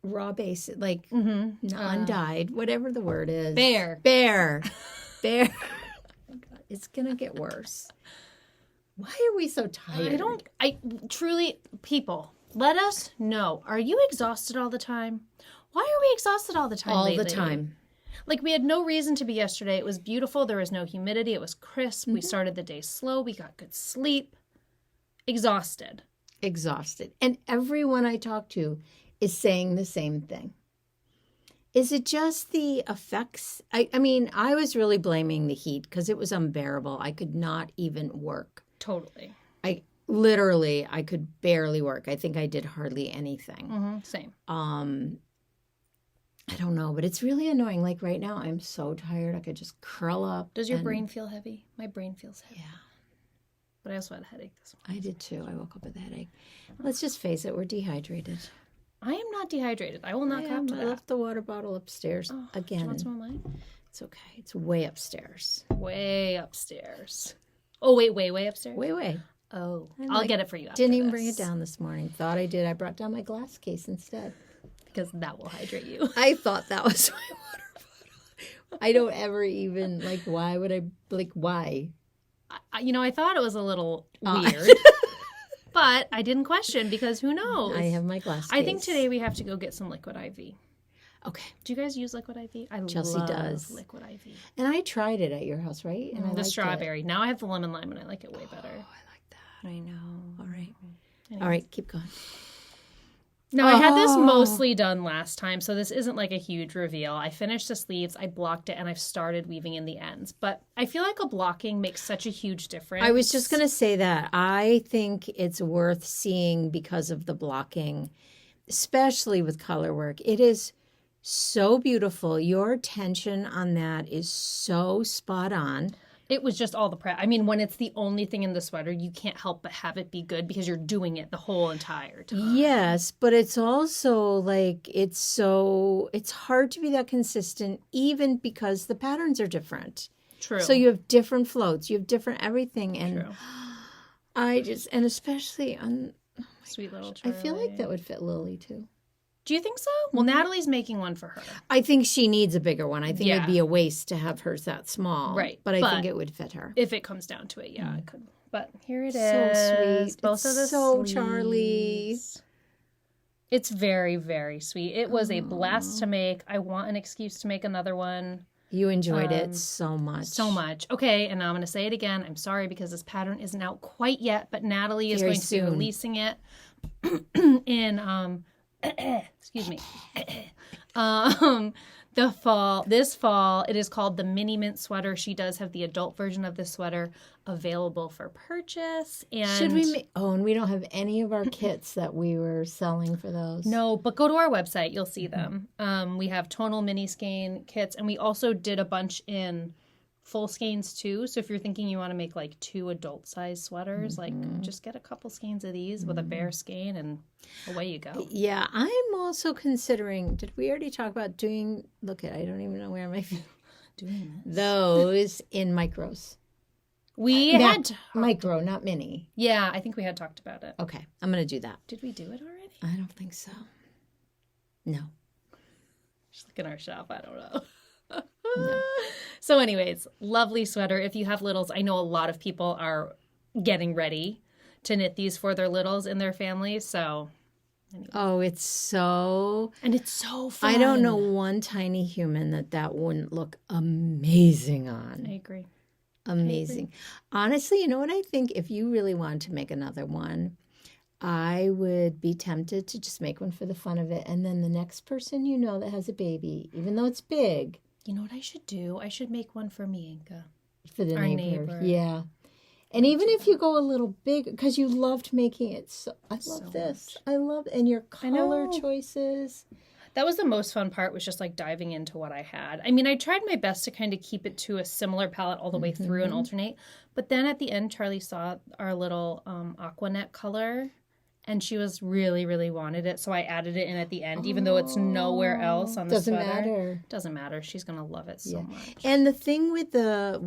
Speaker 1: raw base, like undyed, whatever the word is.
Speaker 2: Bear.
Speaker 1: Bear. Oh my God, it's going to get worse. Why are we so tired?
Speaker 2: I truly, people, let us know. Are you exhausted all the time? Why are we exhausted all the time
Speaker 1: all
Speaker 2: lately?
Speaker 1: the time.
Speaker 2: Like, we had no reason to be yesterday. It was beautiful. There was no humidity. It was crisp. We started the day slow. We got good sleep. Exhausted.
Speaker 1: Exhausted. And everyone I talk to is saying the same thing. Is it just the effects? I mean, I was really blaming the heat because it was unbearable. I could not even work.
Speaker 2: Totally.
Speaker 1: I could barely work. I think I did hardly anything.
Speaker 2: Same.
Speaker 1: I don't know, but it's really annoying. Like right now, I'm so tired. I could just curl up.
Speaker 2: Does your brain feel heavy? My brain feels heavy.
Speaker 1: Yeah,
Speaker 2: But I also had a headache this morning.
Speaker 1: I did too. I woke up with a headache. Let's just face it, we're dehydrated.
Speaker 2: I am not dehydrated. I will not cop to
Speaker 1: I
Speaker 2: that.
Speaker 1: left the water bottle upstairs
Speaker 2: Do you
Speaker 1: again.
Speaker 2: want some of mine?
Speaker 1: It's okay. It's way upstairs.
Speaker 2: Way upstairs. Oh, wait, way upstairs?
Speaker 1: Way.
Speaker 2: Oh,
Speaker 1: I'm
Speaker 2: I'll
Speaker 1: like,
Speaker 2: get it for you after
Speaker 1: Didn't even
Speaker 2: this,
Speaker 1: bring it down this morning. Thought I did. I brought down my glass case instead.
Speaker 2: because that will hydrate you.
Speaker 1: I thought that was my water bottle. I don't ever even, like, why would I, like, why?
Speaker 2: I thought it was a little weird, but I didn't question because who knows?
Speaker 1: I have my glass case.
Speaker 2: I think today we have to go get some liquid IV.
Speaker 1: Okay.
Speaker 2: Do you guys use liquid IV? I
Speaker 1: Chelsea
Speaker 2: love
Speaker 1: does.
Speaker 2: liquid IV.
Speaker 1: And I tried it at your house, right? And I
Speaker 2: The
Speaker 1: liked
Speaker 2: strawberry. Now I have the lemon lime and I like it way better.
Speaker 1: It. Oh, I like that. I know. All right.
Speaker 2: Anyways.
Speaker 1: All right. Keep going.
Speaker 2: Now, I had this mostly done last time, so this isn't like a huge reveal. I finished the sleeves, I blocked it, and I've started weaving in the ends. But I feel like a blocking makes such a huge difference.
Speaker 1: I was just going to say that. I think it's worth seeing because of the blocking, especially with color work. It is so beautiful. Your attention on that is so spot on.
Speaker 2: It was just all the prep. I mean, when it's the only thing in the sweater, you can't help but have it be good because you're doing it the whole entire time.
Speaker 1: Yes, but it's also like it's hard to be that consistent even because the patterns are different.
Speaker 2: True.
Speaker 1: So you have different floats, you have different everything, and
Speaker 2: True.
Speaker 1: and especially on
Speaker 2: Sweet little
Speaker 1: I feel like
Speaker 2: Charlie.
Speaker 1: that would fit Lily too.
Speaker 2: Do you think so? Well, Natalie's making one for her.
Speaker 1: I think she needs a bigger one. I think
Speaker 2: Yeah.
Speaker 1: it'd be a waste to have hers that small.
Speaker 2: Right.
Speaker 1: But I think it would fit her.
Speaker 2: If it comes down to it, yeah, it could. But here it
Speaker 1: So
Speaker 2: is.
Speaker 1: sweet.
Speaker 2: Both
Speaker 1: It's
Speaker 2: of the
Speaker 1: so
Speaker 2: sleeves.
Speaker 1: Charlie.
Speaker 2: It's very, very sweet. It was a blast to make. I want an excuse to make another one.
Speaker 1: You enjoyed it so much.
Speaker 2: So much. Okay, and now I'm going to say it again. I'm sorry because this pattern isn't out quite yet, but Natalie is
Speaker 1: Very
Speaker 2: going to be
Speaker 1: soon.
Speaker 2: releasing it in excuse me. This fall. It is called the Mini Mint sweater. She does have the adult version of this sweater available for purchase. And
Speaker 1: Should we and we don't have any of our kits that we were selling for those.
Speaker 2: No, but go to our website. You'll see them. We have tonal mini skein kits, and we also did a bunch in full skeins too. So if you're thinking you want to make like 2 adult size sweaters, like just get a couple skeins of these with a bare skein and away you go.
Speaker 1: Yeah, I'm also considering, did we already talk about doing, I don't even know where my
Speaker 2: Doing this.
Speaker 1: those in micros.
Speaker 2: We had
Speaker 1: Micro, not mini.
Speaker 2: Yeah, I think we had talked about it.
Speaker 1: Okay, I'm going to do that.
Speaker 2: Did we do it already?
Speaker 1: I don't think so. No.
Speaker 2: Just look in our shop. I don't know.
Speaker 1: No.
Speaker 2: So anyways, lovely sweater. If you have littles, I know a lot of people are getting ready to knit these for their littles in their families. So, anyway.
Speaker 1: Oh, it's so...
Speaker 2: And it's so fun.
Speaker 1: I don't know one tiny human that wouldn't look amazing on.
Speaker 2: I agree.
Speaker 1: Amazing. Honestly, you know what I think? If you really wanted to make another one, I would be tempted to just make one for the fun of it. And then the next person you know that has a baby, even though it's big...
Speaker 2: You know what I should do? I should make one for Mienka.
Speaker 1: For the
Speaker 2: Our
Speaker 1: neighbor.
Speaker 2: neighbor.
Speaker 1: Yeah. And even if you go a little big, because you loved making it. I love
Speaker 2: So
Speaker 1: this. I love, and your color
Speaker 2: know.
Speaker 1: choices.
Speaker 2: That was the most fun part, was just like diving into what I had. I mean, I tried my best to kind of keep it to a similar palette all the way through and alternate. But then at the end, Charlie saw our little Aquanet color, and she was really, really wanted it. So I added it in at the end, even though it's nowhere else on the
Speaker 1: Doesn't
Speaker 2: sweater.
Speaker 1: matter.
Speaker 2: Doesn't matter. She's going to love it so much.
Speaker 1: And the thing with the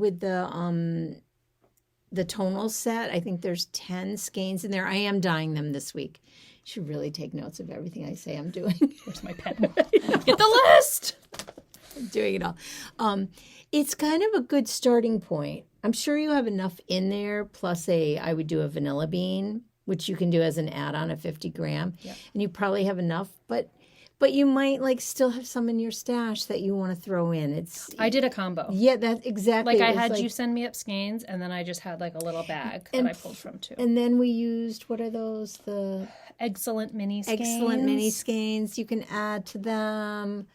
Speaker 1: tonal set, I think there's 10 skeins in there. I am dyeing them this week. You should really take notes of everything I say I'm doing.
Speaker 2: Where's my pen? Get the list!
Speaker 1: I'm doing it all. It's kind of a good starting point. I'm sure you have enough in there, plus I would do a vanilla bean, which you can do as an add-on, a 50 gram.
Speaker 2: Yep.
Speaker 1: And you probably have enough, but you might still have some in your stash that you want to throw in.
Speaker 2: I did a combo.
Speaker 1: Yeah, that's exactly.
Speaker 2: I had you send me up skeins, and then I just had a little bag that I pulled from too.
Speaker 1: And then we used, what are those? The
Speaker 2: Excellent mini skeins.
Speaker 1: Excellent mini skeins. You can add to them.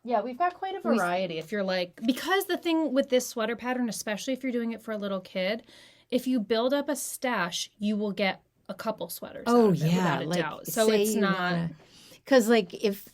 Speaker 2: Yeah, we've got quite a variety. If you're because the thing with this sweater pattern, especially if you're doing it for a little kid, if you build up a stash, you will get a couple sweaters out of it, without a doubt. So it's not...
Speaker 1: Because if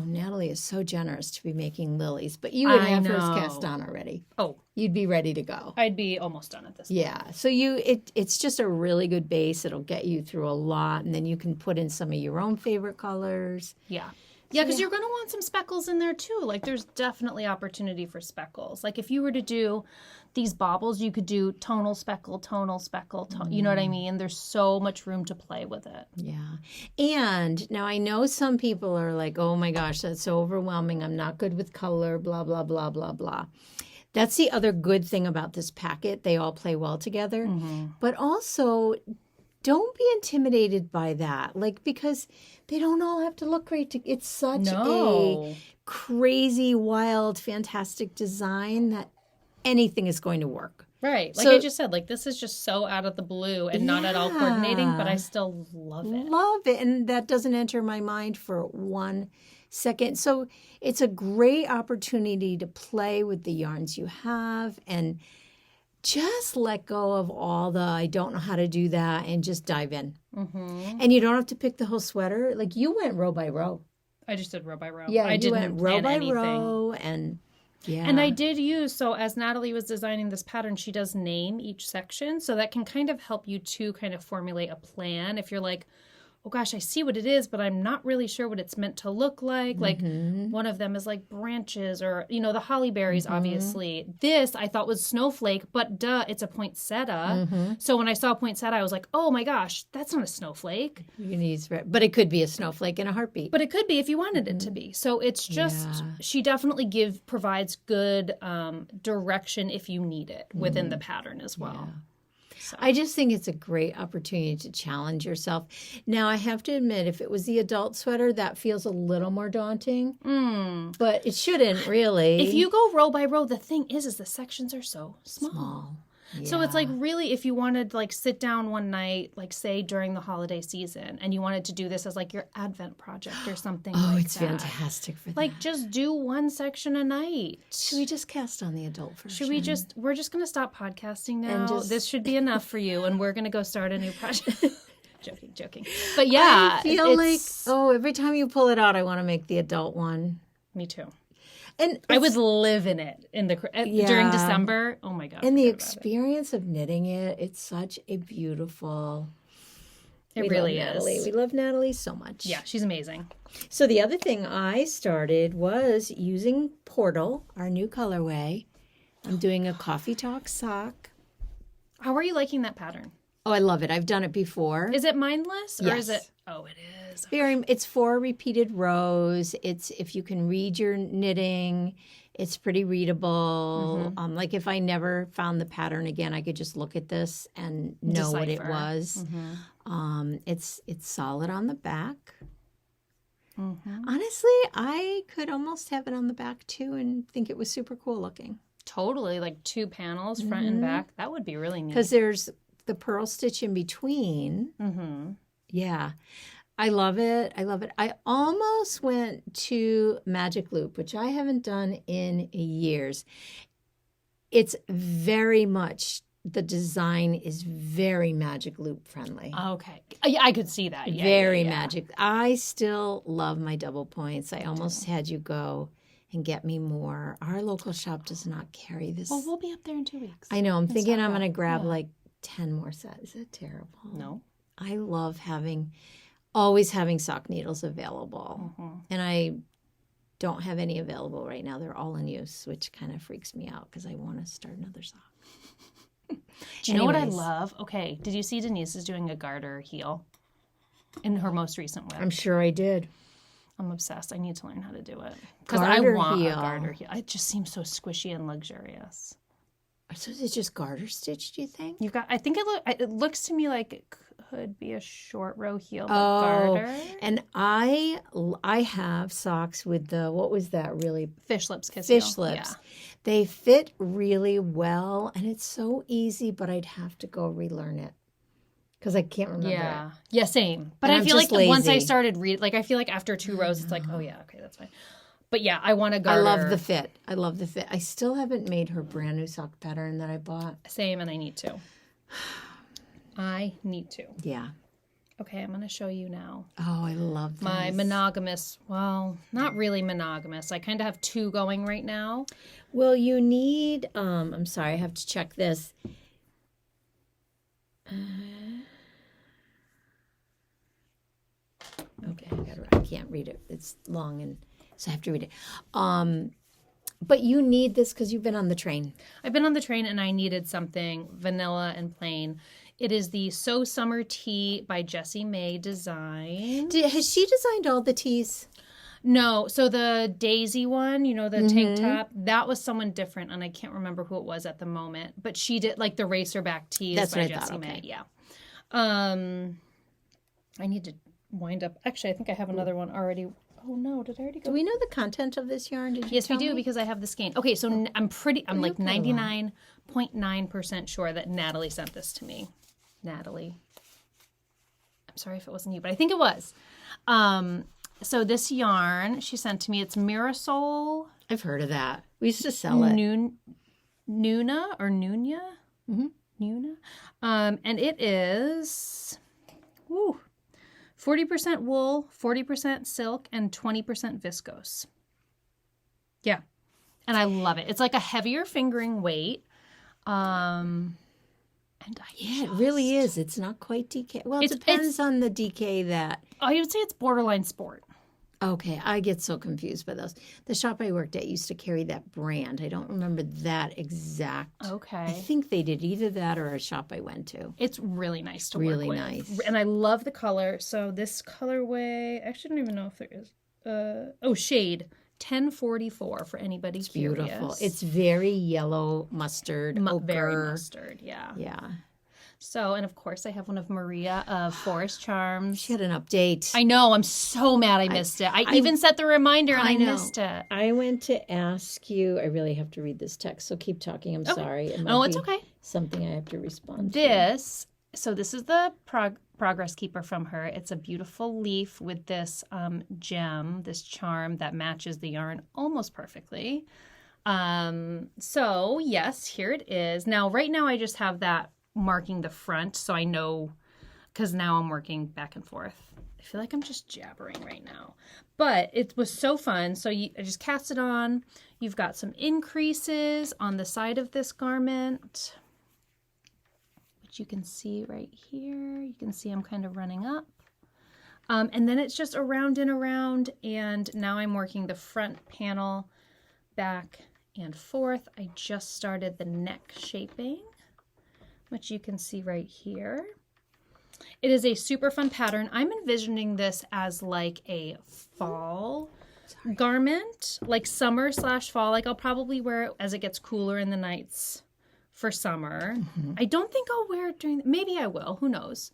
Speaker 1: Natalie is so generous to be making lilies, but you would have hers cast on already.
Speaker 2: Oh.
Speaker 1: You'd be ready to go.
Speaker 2: I'd be almost done at this point.
Speaker 1: Yeah. So it's just a really good base. It'll get you through a lot, and then you can put in some of your own favorite colors.
Speaker 2: Yeah. Yeah, because you're going to want some speckles in there too. There's definitely opportunity for speckles. If you were to do these baubles, you could do tonal speckle, you know what I mean? There's so much room to play with it.
Speaker 1: Yeah. And now I know some people are like, oh my gosh, that's so overwhelming. I'm not good with color, blah, blah, blah, blah, blah. That's the other good thing about this packet. They all play well together. Mm-hmm. But also, don't be intimidated by that. Because they don't all have to look great. It's such a crazy, wild, fantastic design that anything is going to work.
Speaker 2: Right. I just said, this is just so out of the blue and not at all coordinating, but I still love it.
Speaker 1: Love it. And that doesn't enter my mind for 1 second. So it's a great opportunity to play with the yarns you have and just let go of all the I don't know how to do that and just dive in. Mm-hmm. And you don't have to pick the whole sweater. You went row by row.
Speaker 2: I just did row by row.
Speaker 1: Yeah,
Speaker 2: I didn't
Speaker 1: went row by
Speaker 2: anything.
Speaker 1: row and yeah.
Speaker 2: And I did use, so as Natalie was designing this pattern, she does name each section. So that can kind of help you to kind of formulate a plan. If you're oh gosh, I see what it is, but I'm not really sure what it's meant to look like. Like one of them is like branches or, you know, the holly berries, obviously. This I thought was snowflake, but duh, it's a poinsettia. So when I saw poinsettia, I was like, oh my gosh, that's not a snowflake.
Speaker 1: You can use, but it could be a snowflake in a heartbeat.
Speaker 2: But it could be if you wanted it to be. So it's just, she definitely provides good direction if you need it within the pattern as well. So.
Speaker 1: I just think it's a great opportunity to challenge yourself. Now, I have to admit, if it was the adult sweater, that feels a little more daunting. But it shouldn't, really.
Speaker 2: If you go row by row, the thing is the sections are so small.
Speaker 1: Yeah.
Speaker 2: So it's like really if you wanted to like sit down one night, like say during the holiday season, and you wanted to do this as like your Advent project or something like that.
Speaker 1: Oh, it's fantastic for that.
Speaker 2: Like just do one section a night.
Speaker 1: Should we just cast on the adult version?
Speaker 2: Should we we're just going to stop podcasting now. This should be enough for you, and we're going to go start a new project. Joking. But yeah.
Speaker 1: I feel like, every time you pull it out, I want to make the adult one.
Speaker 2: Me too.
Speaker 1: And
Speaker 2: I would live in it during December. Oh my God.
Speaker 1: And the experience of knitting it, it's such a beautiful.
Speaker 2: It really is.
Speaker 1: Natalie. We love Natalie so much.
Speaker 2: Yeah, she's amazing.
Speaker 1: So the other thing I started was using Portal, our new colorway. I'm doing a Coffee Talk sock.
Speaker 2: How are you liking that pattern?
Speaker 1: Oh, I love it. I've done it before.
Speaker 2: Is it mindless or is it? Oh, it is.
Speaker 1: It's 4 repeated rows. It's if you can read your knitting, it's pretty readable. Like if I never found the pattern again, I could just look at this and know what it was. It's solid on the back. Honestly, I could almost have it on the back too and think it was super cool looking.
Speaker 2: Totally, like 2 panels, front and back. That would be really neat.
Speaker 1: Because there's the purl stitch in between. Yeah. I love it. I almost went to Magic Loop, which I haven't done in years. It's very much, the design is very Magic Loop friendly.
Speaker 2: Okay. I could see that. Yeah,
Speaker 1: very Magic. I still love my double points. I almost had you go and get me more. Our local shop does not carry this.
Speaker 2: Well, we'll be up there in 2 weeks.
Speaker 1: I know. I'm thinking I'm going to grab like 10 more sets. Is that terrible?
Speaker 2: No.
Speaker 1: I love always having sock needles available. And I don't have any available right now. They're all in use, which kind of freaks me out because I want to start another sock.
Speaker 2: Do you know what I love? Okay, did you see Denise is doing a garter heel in her most recent web?
Speaker 1: I'm sure I did.
Speaker 2: I'm obsessed. I need to learn how to do it. Because I want
Speaker 1: heel.
Speaker 2: A garter heel. It just seems so squishy and luxurious.
Speaker 1: So is it just garter stitch, do you think?
Speaker 2: I think it looks to me like it could be a short row heel, but garter.
Speaker 1: And I have socks with the, what was that really?
Speaker 2: Fish lips kiss
Speaker 1: Fish
Speaker 2: heel.
Speaker 1: lips. Yeah. They fit really well, and it's so easy, but I'd have to go relearn it. Because I can't remember it.
Speaker 2: Yeah, same. But I feel like once I started I feel like after 2 rows, it's like, oh yeah, okay, that's fine. But yeah, I want to garter.
Speaker 1: I love the fit. I still haven't made her brand new sock pattern that I bought.
Speaker 2: Same, and I need to.
Speaker 1: Yeah.
Speaker 2: Okay, I'm going to show you now.
Speaker 1: Oh, I love this.
Speaker 2: My monogamous, well, not really monogamous. I kind of have 2 going right now.
Speaker 1: Well, you need, I'm sorry, I have to check this. Okay, I can't read it. It's long, and so I have to read it. But you need this because you've been on the train.
Speaker 2: I've been on the train, and I needed something vanilla and plain. It is the So Summer Tee by Jessie May Design.
Speaker 1: Has she designed all the tees?
Speaker 2: No. So the Daisy one, you know, the tank top, that was someone different, and I can't remember who it was at the moment. But she did, like, the racerback tees by Jessie May. Yeah. I need to wind up. Actually, I think I have another one already. Oh, no. Did I already go?
Speaker 1: Do we know the content of this yarn?
Speaker 2: Yes, we do, because I have the skein. Okay, so I'm like 99.9% sure that Natalie sent this to me. Natalie. I'm sorry if it wasn't you, but I think it was. So this yarn she sent to me, it's Mirasol.
Speaker 1: I've heard of that. We used to sell it.
Speaker 2: Nuna or Nunya? Nuna. And it is 40% wool, 40% silk, and 20% viscose. Yeah. And I love it. It's like a heavier fingering weight. And And
Speaker 1: it really is. It's not quite DK. Well, it depends on the DK that.
Speaker 2: I would say it's borderline sport.
Speaker 1: Okay, I get so confused by those. The shop I worked at used to carry that brand. I don't remember that exact.
Speaker 2: Okay.
Speaker 1: I think they did either that or a shop I went to.
Speaker 2: It's really nice to work with.
Speaker 1: Really nice.
Speaker 2: And I love the color. So this colorway, I actually don't even know if there is. Shade 1044 for anybody curious.
Speaker 1: Beautiful. It's very yellow mustard, ochre.
Speaker 2: Very mustard, yeah.
Speaker 1: Yeah.
Speaker 2: So, and of course, I have one of Maria of Forest Charms.
Speaker 1: She had an update.
Speaker 2: I know. I'm so mad I missed it. I even set the reminder and I missed it.
Speaker 1: I went to ask you. I really have to read this text, so keep talking. I'm sorry. It might
Speaker 2: it's okay.
Speaker 1: Something I have to respond
Speaker 2: to. This is the Progress Keeper from her. It's a beautiful leaf with this gem, this charm that matches the yarn almost perfectly. So, yes, here it is. Now, right now, I just have that marking the front, so I know, because now I'm working back and forth. I feel like I'm just jabbering right now. But it was so fun. So I just cast it on. You've got some increases on the side of this garment, which you can see right here. You can see I'm kind of running up. And then it's just around and around. And now I'm working the front panel back and forth. I just started the neck shaping, which you can see right here. It is a super fun pattern. I'm envisioning this as like a fall garment, like summer/fall. Like I'll probably wear it as it gets cooler in the nights for summer. Mm-hmm. I don't think I'll wear it maybe I will, who knows.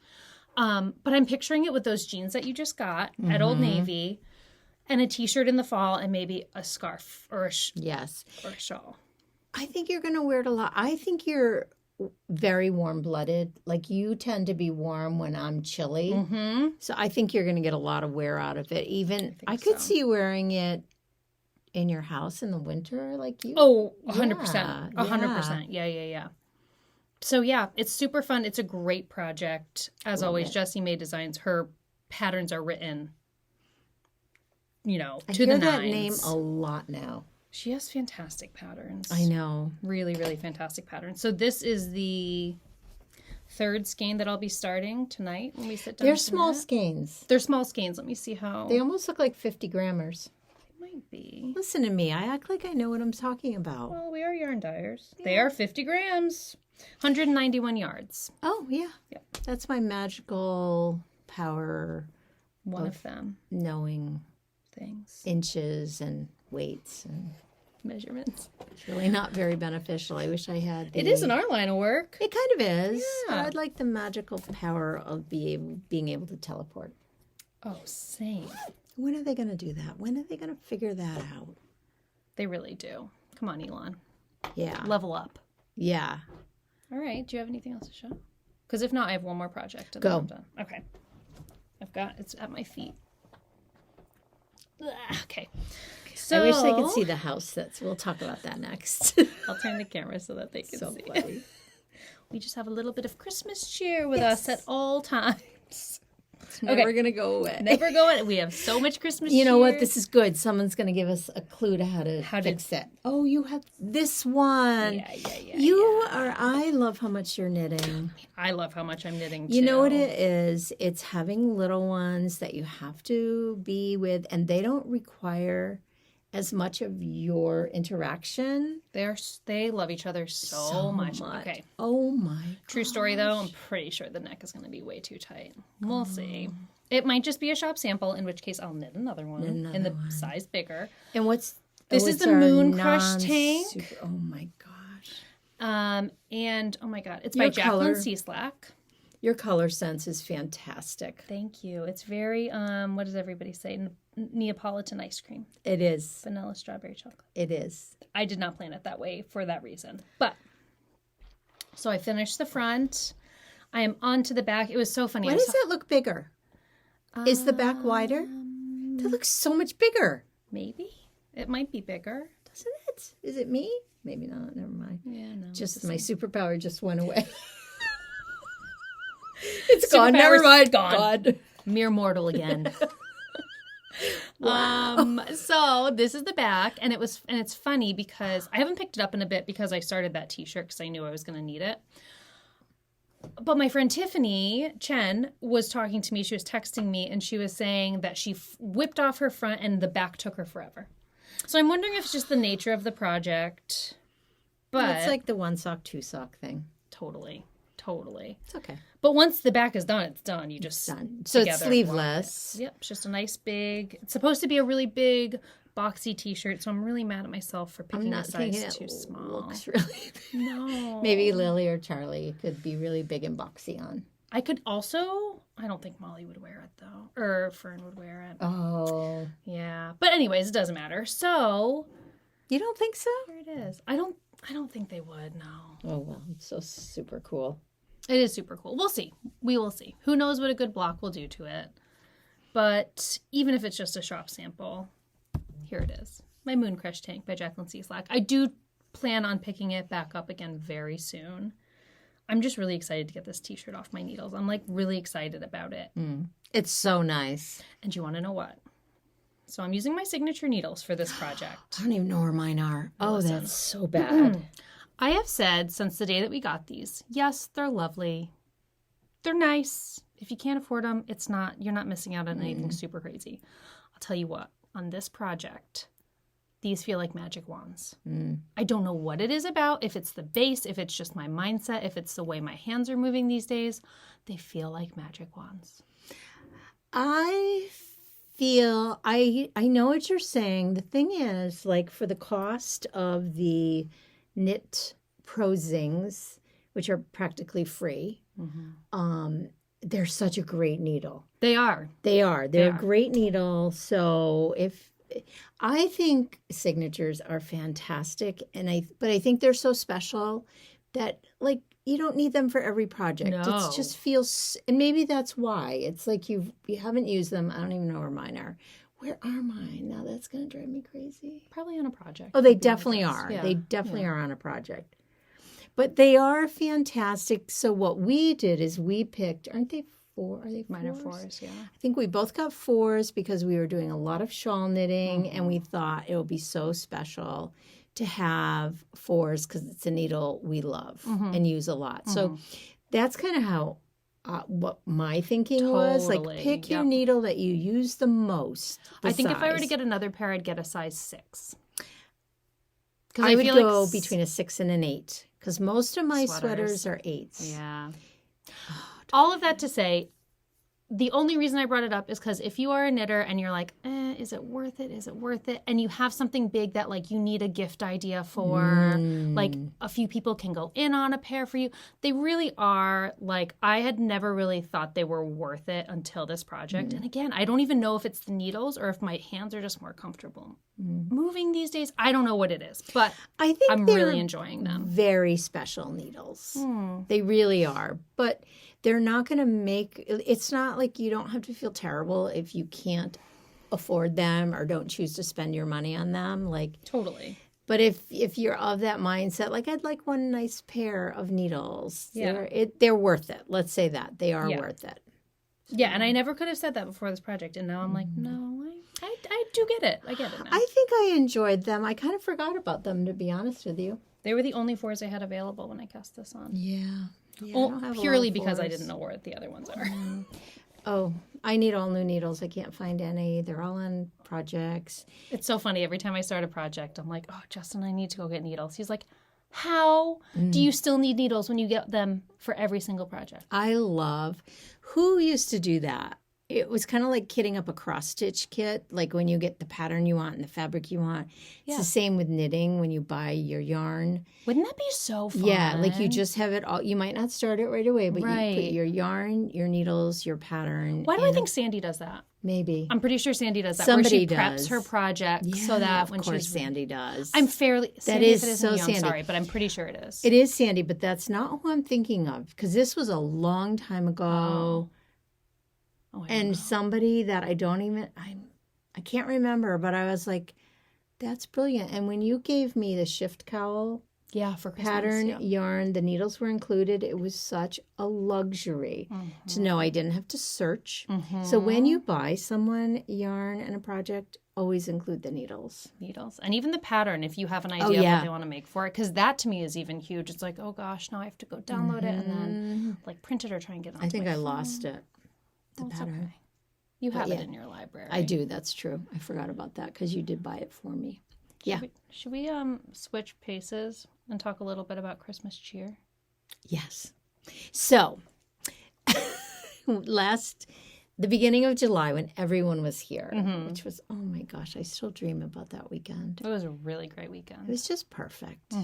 Speaker 2: But I'm picturing it with those jeans that you just got at Old Navy and a t-shirt in the fall and maybe a scarf or a shawl.
Speaker 1: I think you're going to wear it a lot. I think you're very warm-blooded. Like you tend to be warm when I'm chilly. Mm-hmm. So I think you're going to get a lot of wear out of it. Even I could see you wearing it in your house in the winter like you.
Speaker 2: Oh, 100%. 100%. Yeah. So yeah, it's super fun. It's a great project. As always, Jessie May Designs, her patterns are written, to the nines. I hear that
Speaker 1: name a lot now.
Speaker 2: She has fantastic patterns.
Speaker 1: I know.
Speaker 2: Really, really fantastic patterns. So this is the third skein that I'll be starting tonight when we sit down.
Speaker 1: They're small skeins.
Speaker 2: They're small skeins. Let me see how.
Speaker 1: They almost look like 50 grammers.
Speaker 2: They might be.
Speaker 1: Listen to me. I act like I know what I'm talking about.
Speaker 2: Well, we are yarn dyers. Yeah. They are 50 grams. 191 yards.
Speaker 1: Oh, yeah. Yep. That's my magical power.
Speaker 2: One of them.
Speaker 1: Knowing
Speaker 2: things.
Speaker 1: Inches and weights and
Speaker 2: measurements.
Speaker 1: It's really not very beneficial. I wish I had.
Speaker 2: It is in our line of work.
Speaker 1: It kind of is.
Speaker 2: Yeah.
Speaker 1: I'd like the magical power of being able to teleport.
Speaker 2: Oh, same.
Speaker 1: When are they going to do that? When are they going to figure that out?
Speaker 2: They really do. Come on, Elon.
Speaker 1: Yeah.
Speaker 2: Level up.
Speaker 1: Yeah.
Speaker 2: All right. Do you have anything else to show? Because if not, I have one more project. And
Speaker 1: Go.
Speaker 2: Then I'm done. Okay. It's at my feet. Okay. So
Speaker 1: I wish they could see the house. We'll talk about that next.
Speaker 2: I'll turn the camera so that they can
Speaker 1: so
Speaker 2: see.
Speaker 1: Funny.
Speaker 2: We just have a little bit of Christmas cheer with us at all times.
Speaker 1: It's never going to go away.
Speaker 2: Never go away. We have so much Christmas cheer.
Speaker 1: You know what? This is good. Someone's going to give us a clue to how to fix it. Oh, you have this one. Yeah. I love how much you're knitting.
Speaker 2: I love how much I'm knitting, too.
Speaker 1: You know what it is? It's having little ones that you have to be with, and they don't require as much of your interaction.
Speaker 2: They love each other so much. Okay.
Speaker 1: Oh my.
Speaker 2: True story though. I'm pretty sure the neck is going to be way too tight. We'll see. It might just be a shop sample, in which case I'll knit another one in the size bigger.
Speaker 1: And
Speaker 2: this is the Moon Crush tank.
Speaker 1: Oh my gosh.
Speaker 2: And oh my god, it's by Jacqueline Cieslak.
Speaker 1: Your color sense is fantastic.
Speaker 2: Thank you. It's very what does everybody say? Neapolitan ice cream.
Speaker 1: It is.
Speaker 2: Vanilla strawberry chocolate.
Speaker 1: It is.
Speaker 2: I did not plan it that way for that reason. But, so I finished the front. I am on to the back. It was so funny.
Speaker 1: Why does that look bigger? Is the back wider? That looks so much bigger.
Speaker 2: Maybe. It might be bigger.
Speaker 1: Doesn't it? Is it me? Maybe not. Never mind.
Speaker 2: Yeah, no.
Speaker 1: Just my superpower just went away. It's gone. Never mind.
Speaker 2: Gone. Mere mortal again. Wow. So this is the back, and it's funny because I haven't picked it up in a bit because I started that t-shirt because I knew I was going to need it. But my friend Tiffany Chen was talking to me. She was texting me, and she was saying that she whipped off her front and the back took her forever. So I'm wondering if it's just the nature of the project. But
Speaker 1: it's like the 1 sock, 2 sock thing.
Speaker 2: Totally.
Speaker 1: It's okay.
Speaker 2: But once the back is done, it's done. You just
Speaker 1: done. So it's sleeveless.
Speaker 2: Yep, it's just a nice big. It's supposed to be a really big, boxy T-shirt. So I'm really mad at myself for picking a size too small.
Speaker 1: Looks really big.
Speaker 2: No.
Speaker 1: Maybe Lily or Charlie could be really big and boxy on.
Speaker 2: I could also. I don't think Molly would wear it though, or Fern would wear it.
Speaker 1: Oh.
Speaker 2: Yeah, but anyways, it doesn't matter. So.
Speaker 1: You don't think so?
Speaker 2: Here it is. I don't think they would. No.
Speaker 1: Oh well, it's so super cool.
Speaker 2: It is super cool. We'll see. We will see. Who knows what a good block will do to it. But even if it's just a shop sample, here it is. My Moon Crush tank by Jacqueline Cieslak. I do plan on picking it back up again very soon. I'm just really excited to get this t-shirt off my needles. I'm like really excited about it.
Speaker 1: It's so nice.
Speaker 2: And you want to know what? So I'm using my signature needles for this project.
Speaker 1: I don't even know where mine are.
Speaker 2: Listen.
Speaker 1: That's so bad.
Speaker 2: I have said since the day that we got these, yes, they're lovely. They're nice. If you can't afford them, you're not missing out on anything super crazy. I'll tell you what, on this project, these feel like magic wands. I don't know what it is about, if it's the base, if it's just my mindset, if it's the way my hands are moving these days. They feel like magic wands.
Speaker 1: I feel, I know what you're saying. The thing is, like for the cost of the knit prosings, which are practically free, they're such a great needle.
Speaker 2: They are.
Speaker 1: They're a great needle. So I think signatures are fantastic, but I think they're so special that like you don't need them for every project.
Speaker 2: No.
Speaker 1: It just feels, and maybe that's why it's like you haven't used them. I don't even know where mine are. Where are mine? Now that's going to drive me crazy.
Speaker 2: Probably on a project.
Speaker 1: Oh, they definitely are.
Speaker 2: Yeah.
Speaker 1: They definitely are on a project. But they are fantastic. So what we did is we picked, aren't they 4? Are they 4s?
Speaker 2: Mine are 4s, yeah.
Speaker 1: I think we both got 4s because we were doing a lot of shawl knitting and we thought it would be so special to have 4s because it's a needle we love and use a lot. So that's kind of how what my thinking was. Like pick your needle that you use the most.
Speaker 2: I think if I were to get another pair, I'd get a size 6.
Speaker 1: I would go between a 6 and an 8 because most of my sweaters are 8s.
Speaker 2: Yeah. All of that to say, the only reason I brought it up is because if you are a knitter and you're like, is it worth it? Is it worth it? And you have something big that like you need a gift idea for, like a few people can go in on a pair for you. They really are like, I had never really thought they were worth it until this project. And again, I don't even know if it's the needles or if my hands are just more comfortable moving these days. I don't know what it is, but
Speaker 1: I think
Speaker 2: I'm really enjoying them.
Speaker 1: Very special needles. They really are. But they're not going to make, it's not like you don't have to feel terrible if you can't afford them or don't choose to spend your money on them. Like
Speaker 2: Totally.
Speaker 1: But if you're of that mindset, like I'd like one nice pair of needles.
Speaker 2: Yeah.
Speaker 1: They're worth it. Let's say that. They are worth it.
Speaker 2: Yeah, and I never could have said that before this project, and now I'm like, no, I do get it. I get it now.
Speaker 1: I think I enjoyed them. I kind of forgot about them, to be honest with you.
Speaker 2: They were the only 4s I had available when I cast this on.
Speaker 1: Yeah.
Speaker 2: Well, purely because I didn't know where the other ones are.
Speaker 1: Oh, I need all new needles. I can't find any. They're all on projects.
Speaker 2: It's so funny. Every time I start a project, I'm like, oh, Justin, I need to go get needles. He's like, how do you still need needles when you get them for every single project?
Speaker 1: Who used to do that? It was kind of like kitting up a cross-stitch kit, like when you get the pattern you want and the fabric you want. It's the same with knitting when you buy your yarn.
Speaker 2: Wouldn't that be so fun?
Speaker 1: Yeah, like you just have it all. You might not start it right away, but you put your yarn, your needles, your pattern.
Speaker 2: Why do I think Sandy does that?
Speaker 1: Maybe.
Speaker 2: I'm pretty sure Sandy does that.
Speaker 1: Somebody
Speaker 2: where she preps her project so that when she's...
Speaker 1: Sandy does.
Speaker 2: I'm fairly...
Speaker 1: That is so Sandy.
Speaker 2: I'm sorry, but I'm pretty sure it is.
Speaker 1: It is Sandy, but that's not who I'm thinking of because this was a long time ago. And somebody that I can't remember, but I was like, that's brilliant. And when you gave me the shift cowl,
Speaker 2: Yeah, for Christmas.
Speaker 1: pattern yarn. The needles were included. It was such a luxury to know I didn't have to search. So when you buy someone yarn and a project, always include the needles.
Speaker 2: And even the pattern, if you have an idea of what they want to make for it, because that to me is even huge. It's like, oh gosh, now I have to go download it and then like print it or try and get it on.
Speaker 1: I think I lost it. The pattern.
Speaker 2: Okay. You have it in your library.
Speaker 1: I do. That's true. I forgot about that because you did buy it for me.
Speaker 2: Should we switch paces and talk a little bit about Christmas cheer?
Speaker 1: Yes. So, the beginning of July when everyone was here, which was, oh my gosh, I still dream about that weekend.
Speaker 2: It was a really great weekend.
Speaker 1: It was just perfect.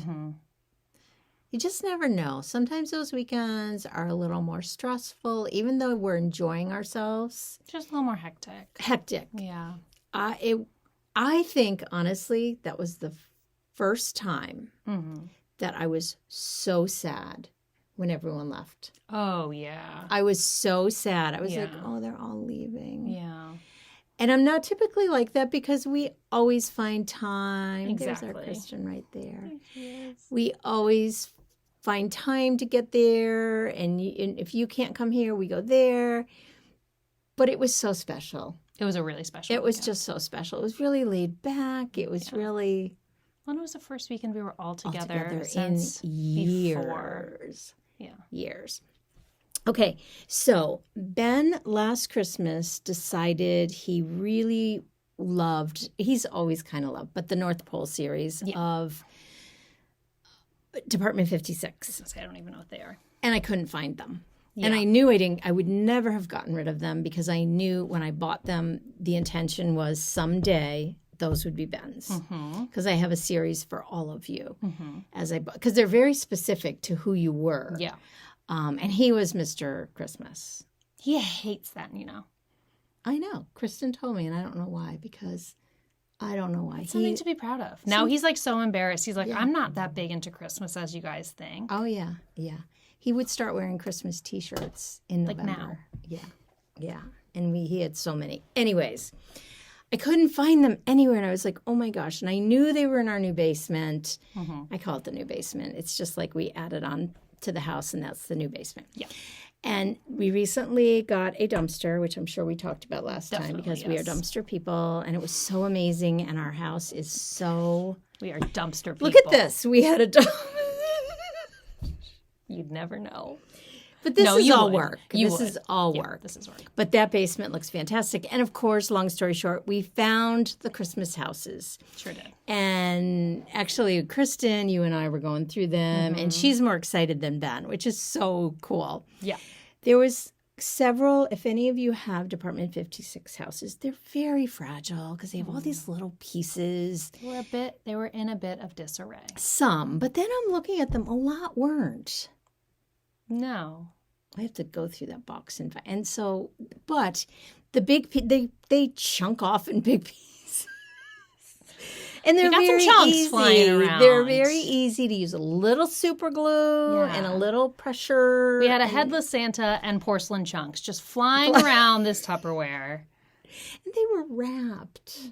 Speaker 1: You just never know. Sometimes those weekends are a little more stressful, even though we're enjoying ourselves.
Speaker 2: Just a little more hectic. Yeah.
Speaker 1: I think, honestly, that was the first time that I was so sad when everyone left.
Speaker 2: Oh, yeah.
Speaker 1: I was so sad. I was like, oh, they're all leaving.
Speaker 2: Yeah.
Speaker 1: And I'm not typically like that because we always find time.
Speaker 2: Exactly.
Speaker 1: There's our Kristen right there.
Speaker 2: Yes.
Speaker 1: We always find time to get there. And if you can't come here, we go there. But it was so special.
Speaker 2: It was a really special
Speaker 1: weekend. Was just so special. It was really laid back. It was really...
Speaker 2: When was the first weekend we were all together
Speaker 1: since in years.
Speaker 2: Before. Yeah.
Speaker 1: Years. Okay, so Ben last Christmas decided he really loved, he's always kind of loved, but the North Pole series of Department 56.
Speaker 2: I don't even know what they are.
Speaker 1: And I couldn't find them. Yeah. And I knew I would never have gotten rid of them because I knew when I bought them, the intention was someday those would be Ben's. Because I have a series for all of you because they're very specific to who you were.
Speaker 2: Yeah.
Speaker 1: And he was Mr. Christmas.
Speaker 2: He hates that,
Speaker 1: I know. Kristen told me, and I don't know why, because I don't know why.
Speaker 2: It's something to be proud of. Now he's like so embarrassed. He's like, I'm not that big into Christmas as you guys think.
Speaker 1: Oh, yeah. Yeah. He would start wearing Christmas T-shirts in November.
Speaker 2: Like now.
Speaker 1: Yeah. Yeah. And he had so many. Anyways, I couldn't find them anywhere. And I was like, oh, my gosh. And I knew they were in our new basement. I call it the new basement. It's just like we added on to the house, and that's the new basement.
Speaker 2: Yeah.
Speaker 1: And we recently got a dumpster, which I'm sure we talked about last time because we are dumpster people. And it was so amazing. And our house is so...
Speaker 2: We are dumpster people.
Speaker 1: Look at this. We had a dumpster.
Speaker 2: You'd never know.
Speaker 1: But this is all work.
Speaker 2: This
Speaker 1: is all work.
Speaker 2: This is work.
Speaker 1: But that basement looks fantastic. And, of course, long story short, we found the Christmas houses.
Speaker 2: Sure did.
Speaker 1: And actually, Kristen, you and I were going through them. And she's more excited than Ben, which is so cool.
Speaker 2: Yeah.
Speaker 1: There was several, if any of you have Department 56 houses, they're very fragile because they have all these little pieces.
Speaker 2: They were in a bit of disarray.
Speaker 1: Some. But then I'm looking at them. A lot weren't.
Speaker 2: No.
Speaker 1: I have to go through that box and so, but the big they chunk off in big pieces, and they're very easy.
Speaker 2: Flying around.
Speaker 1: They're very easy to use. A little super glue and a little pressure.
Speaker 2: We had a headless Santa and porcelain chunks just flying around this Tupperware,
Speaker 1: and they were wrapped.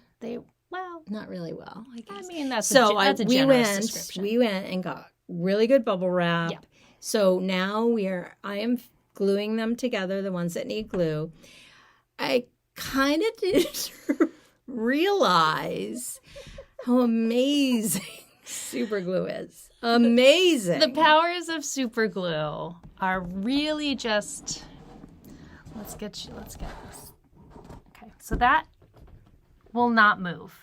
Speaker 2: Well,
Speaker 1: not really well, I guess.
Speaker 2: I mean, that's a generous description.
Speaker 1: We went and got really good bubble wrap. Yeah. So now I am gluing them together, the ones that need glue. I kind of didn't realize how amazing super glue is. Amazing.
Speaker 2: The powers of super glue are really just, let's get this. Okay, so that will not move.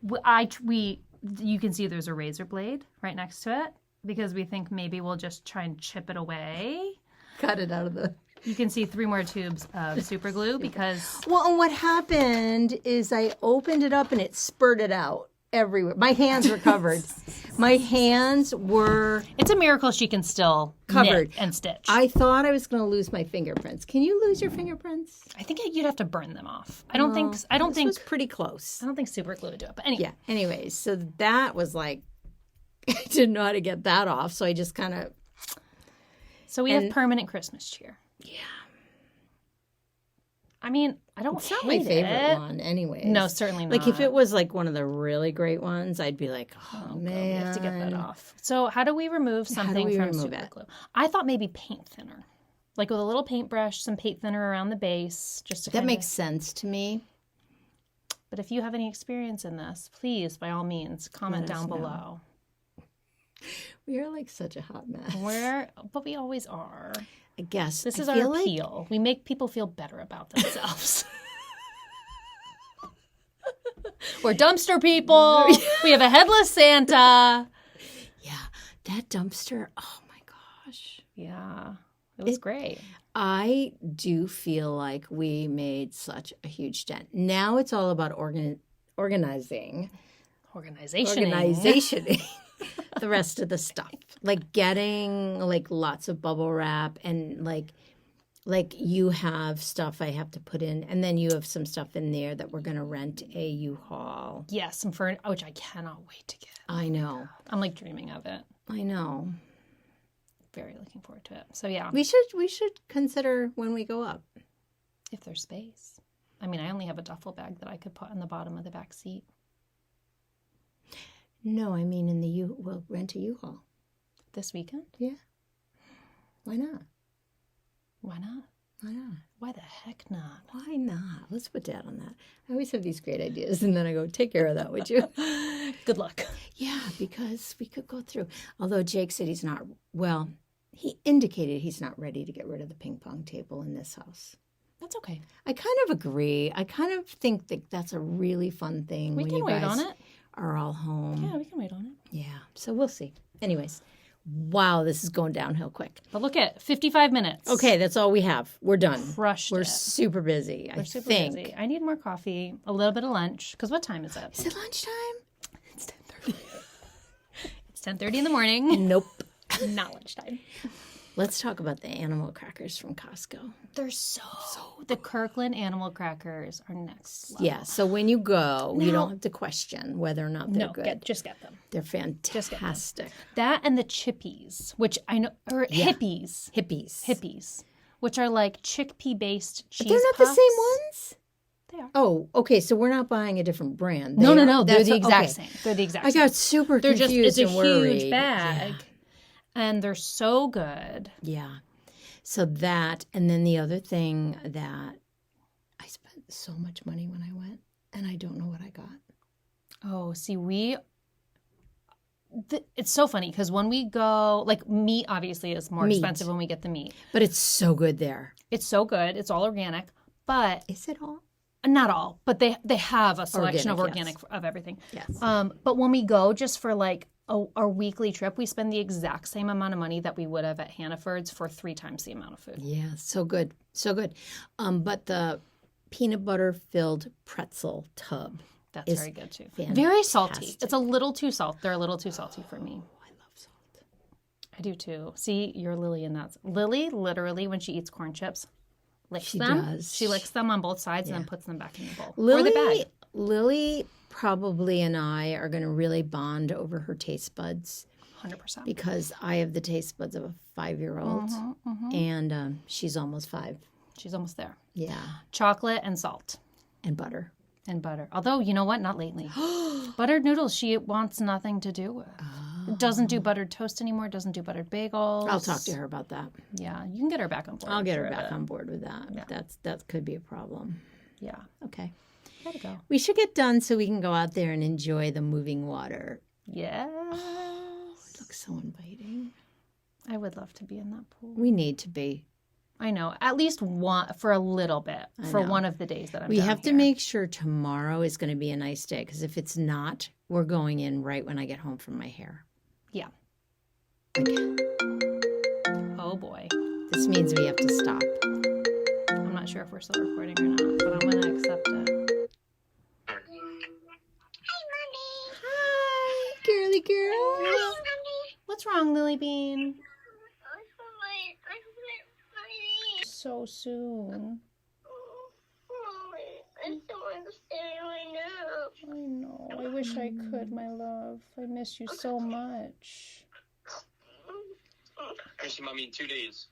Speaker 2: You can see there's a razor blade right next to it. Because we think maybe we'll just try and chip it away.
Speaker 1: Cut it out of the...
Speaker 2: You can see 3 more tubes of super glue because...
Speaker 1: Well, and what happened is I opened it up and it spurted out everywhere. My hands were covered. My hands were...
Speaker 2: It's a miracle she can still
Speaker 1: covered
Speaker 2: knit and stitch.
Speaker 1: I thought I was going to lose my fingerprints. Can you lose your fingerprints?
Speaker 2: I think you'd have to burn them off. I don't think...
Speaker 1: This was pretty close.
Speaker 2: I don't think super glue would do it. But anyway.
Speaker 1: Yeah. Anyways, so that was like... I didn't know how to get that off, so I just kind of...
Speaker 2: So we have permanent Christmas cheer.
Speaker 1: Yeah.
Speaker 2: I mean, I don't
Speaker 1: It's not
Speaker 2: hate
Speaker 1: my favorite
Speaker 2: it.
Speaker 1: one anyways.
Speaker 2: No, certainly not.
Speaker 1: Like if it was like one of the really great ones, I'd be like, oh
Speaker 2: God,
Speaker 1: man.
Speaker 2: we have to get that off. So how do we remove something from super glue? I thought maybe paint thinner. Like with a little paintbrush, some paint thinner around the base. Just to
Speaker 1: That makes sense to me.
Speaker 2: But if you have any experience in this, please, by all means, comment down below.
Speaker 1: We are like such a hot mess.
Speaker 2: But we always are.
Speaker 1: I guess.
Speaker 2: This is our appeal. We make people feel better about themselves. We're dumpster people. We have a headless Santa.
Speaker 1: Yeah, that dumpster. Oh my gosh.
Speaker 2: Yeah, it was great.
Speaker 1: I do feel like we made such a huge dent. Now it's all about organizing the rest of the stuff. Like getting like lots of bubble wrap and like you have stuff I have to put in, and then you have some stuff in there that we're going to rent a U-Haul.
Speaker 2: Yes, some furniture, which I cannot wait to get.
Speaker 1: I know.
Speaker 2: I'm like dreaming of it.
Speaker 1: I know.
Speaker 2: Very looking forward to it. So yeah.
Speaker 1: We should consider when we go up.
Speaker 2: If there's space. I mean, I only have a duffel bag that I could put on the bottom of the back seat.
Speaker 1: No, I mean we'll rent a U-Haul.
Speaker 2: This weekend?
Speaker 1: Yeah. Why not?
Speaker 2: Why not?
Speaker 1: Why not?
Speaker 2: Why the heck not?
Speaker 1: Why not? Let's put Dad on that. I always have these great ideas, and then I go, take care of that, would you?
Speaker 2: Good luck.
Speaker 1: Yeah, because we could go through. Although Jake said he's not, well, he indicated he's not ready to get rid of the ping pong table in this house.
Speaker 2: That's okay.
Speaker 1: I kind of agree. I kind of think that that's a really fun thing
Speaker 2: We
Speaker 1: when
Speaker 2: can
Speaker 1: you
Speaker 2: wait
Speaker 1: guys
Speaker 2: on it.
Speaker 1: are all home.
Speaker 2: Yeah, we can wait on it.
Speaker 1: Yeah, so we'll see. Anyways, wow, this is going downhill quick.
Speaker 2: But look at 55 minutes.
Speaker 1: Okay, that's all we have. We're done.
Speaker 2: Crushed
Speaker 1: We're
Speaker 2: it.
Speaker 1: super busy,
Speaker 2: We're super busy. I need more coffee, a little bit of lunch. Because what time is it?
Speaker 1: Is it lunchtime?
Speaker 2: It's 10:30. It's 10:30 in the morning.
Speaker 1: Nope.
Speaker 2: Not lunchtime.
Speaker 1: Let's talk about the animal crackers from Costco.
Speaker 2: They're so the Kirkland animal crackers are next level.
Speaker 1: Yeah, so when you go, you don't have to question whether or not they're good.
Speaker 2: Just get them.
Speaker 1: They're fantastic.
Speaker 2: That and the chippies, which I know, or hippies, which are like chickpea-based cheese.
Speaker 1: But they're not
Speaker 2: puffs.
Speaker 1: the same ones?
Speaker 2: They are.
Speaker 1: Oh, okay, so we're not buying a different brand.
Speaker 2: No. They're the exact same. They're the exact same.
Speaker 1: I got super confused and worried.
Speaker 2: It's a huge bag.
Speaker 1: Yeah.
Speaker 2: And they're so good.
Speaker 1: Yeah. So that, and then the other thing that I spent so much money when I went, and I don't know what I got.
Speaker 2: Oh, see, it's so funny because when we go, like meat obviously is more expensive when we get the meat.
Speaker 1: But it's so good there.
Speaker 2: It's so good. It's all organic. But
Speaker 1: is it all?
Speaker 2: Not all, but they have a selection of
Speaker 1: organic,
Speaker 2: of everything.
Speaker 1: Yes.
Speaker 2: But when we go just for like our weekly trip, we spend the exact same amount of money that we would have at Hannaford's for 3 times the amount of food.
Speaker 1: Yeah, so good. So good. But the peanut butter filled pretzel tub.
Speaker 2: That's very good too.
Speaker 1: Fantastic.
Speaker 2: Very salty. It's a little too salt. They're a little too salty for me.
Speaker 1: I love salt.
Speaker 2: I do too. See, you're Lily in that. Lily, literally, when she eats corn chips, licks them.
Speaker 1: Does.
Speaker 2: She licks them on both sides and then puts them back in the bowl.
Speaker 1: Lily,
Speaker 2: or the bag.
Speaker 1: Lily probably and I are going to really bond over her taste buds.
Speaker 2: 100%.
Speaker 1: Because I have the taste buds of a 5-year-old. And she's almost 5.
Speaker 2: She's almost there.
Speaker 1: Yeah.
Speaker 2: Chocolate and salt.
Speaker 1: And butter.
Speaker 2: And butter. Although, you know what? Not lately. Buttered noodles, she wants nothing to do with. Doesn't do buttered toast anymore. Doesn't do buttered bagels.
Speaker 1: I'll talk to her about that.
Speaker 2: Yeah, you can get her back on board.
Speaker 1: I'll get her back on board with that.
Speaker 2: Yeah.
Speaker 1: That could be a problem.
Speaker 2: Yeah.
Speaker 1: Okay.
Speaker 2: Gotta go.
Speaker 1: We should get done so we can go out there and enjoy the moving water.
Speaker 2: Yes.
Speaker 1: It looks so inviting.
Speaker 2: I would love to be in that pool.
Speaker 1: We need to be.
Speaker 2: I know. At least one for a little bit for one of the days that I'm
Speaker 1: We
Speaker 2: down
Speaker 1: have to
Speaker 2: here.
Speaker 1: make sure tomorrow is going to be a nice day, because if it's not, we're going in right when I get home from my hair.
Speaker 2: Yeah.
Speaker 1: Again.
Speaker 2: Oh boy.
Speaker 1: This means we have to stop.
Speaker 2: I'm not sure if we're still recording or not, but I'm going to accept it.
Speaker 1: Hi, girly girl.
Speaker 2: What's wrong, Lily Bean? So soon. I know. I wish I could, my love. I miss you so much.
Speaker 3: I see mommy in 2 days.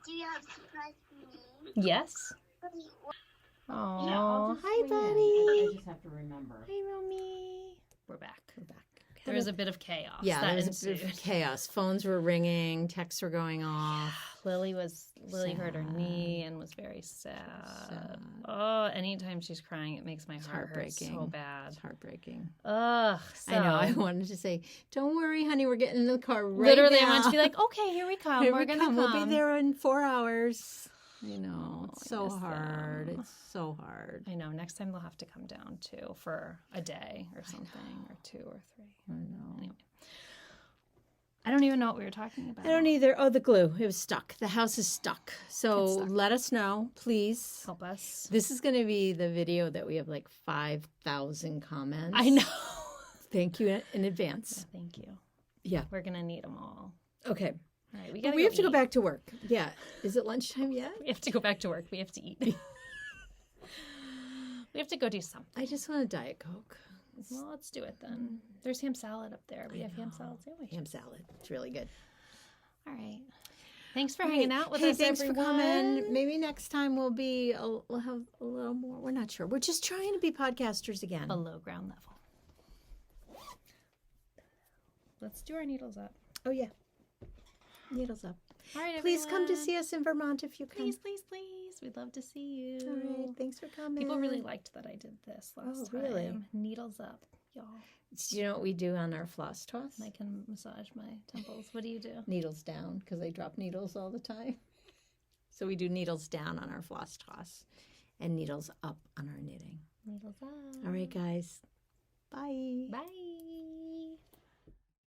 Speaker 4: Do you have a surprise for me?
Speaker 2: Yes. Oh,
Speaker 1: hi,
Speaker 3: I
Speaker 1: buddy.
Speaker 3: just have to remember.
Speaker 2: Hi, Romy. We're back.
Speaker 1: We're back.
Speaker 2: There was a bit of chaos.
Speaker 1: Yeah, there
Speaker 2: that
Speaker 1: was a bit
Speaker 2: ensued.
Speaker 1: of chaos. Phones were ringing, texts were going off.
Speaker 2: Lily hurt her knee and was very sad. Oh, anytime she's crying, it makes my heart hurt so bad.
Speaker 1: It's heartbreaking.
Speaker 2: Ugh.
Speaker 1: I know. I wanted to say, "Don't worry, honey. We're getting in the car right
Speaker 2: Literally,
Speaker 1: now."
Speaker 2: I want to be like, "Okay, here we come.
Speaker 1: Here
Speaker 2: We're
Speaker 1: we
Speaker 2: gonna
Speaker 1: come.
Speaker 2: come.
Speaker 1: We'll be there in 4 hours." I know.
Speaker 2: Oh,
Speaker 1: It's so
Speaker 2: I miss
Speaker 1: hard.
Speaker 2: them.
Speaker 1: It's so hard.
Speaker 2: I know. Next time they'll have to come down too for a day or something, or 2 or 3.
Speaker 1: I know.
Speaker 2: Anyway, I don't even know what we were talking about.
Speaker 1: I don't either. Oh, the glue. It was stuck. The house is stuck. So
Speaker 2: It's stuck.
Speaker 1: let us know, please.
Speaker 2: Help us.
Speaker 1: This is going to be the video that we have like 5,000 comments.
Speaker 2: I know.
Speaker 1: Thank you in advance.
Speaker 2: Thank you.
Speaker 1: Yeah.
Speaker 2: We're gonna need them all.
Speaker 1: Okay.
Speaker 2: All right,
Speaker 1: But we have to go back to work. Yeah. Is it lunchtime yet?
Speaker 2: We have to go back to work. We have to eat. We have to go do something.
Speaker 1: I just want a Diet Coke.
Speaker 2: Well, let's do it then. There's ham salad up there. We have ham salad sandwich.
Speaker 1: Ham salad. It's really good.
Speaker 2: All right. Thanks for hanging out with
Speaker 1: Hey,
Speaker 2: us,
Speaker 1: thanks
Speaker 2: everyone.
Speaker 1: for coming. Maybe next time we'll have a little more. We're not sure. We're just trying to be podcasters again.
Speaker 2: Below ground level. Let's do our needles up.
Speaker 1: Oh yeah. Needles up.
Speaker 2: All right,
Speaker 1: Please come to
Speaker 2: everyone.
Speaker 1: see us in Vermont if you can.
Speaker 2: Please, please, please. We'd love to see you.
Speaker 1: All right. Thanks for coming.
Speaker 2: People really liked that I did this last time.
Speaker 1: really?
Speaker 2: Needles up, y'all.
Speaker 1: Do you know what we do on our floss toss?
Speaker 2: I can massage my temples. What do you do?
Speaker 1: Needles down because I drop needles all the time. So we do needles down on our floss toss and needles up on our knitting.
Speaker 2: Needles up.
Speaker 1: All right, guys. Bye.
Speaker 2: Bye.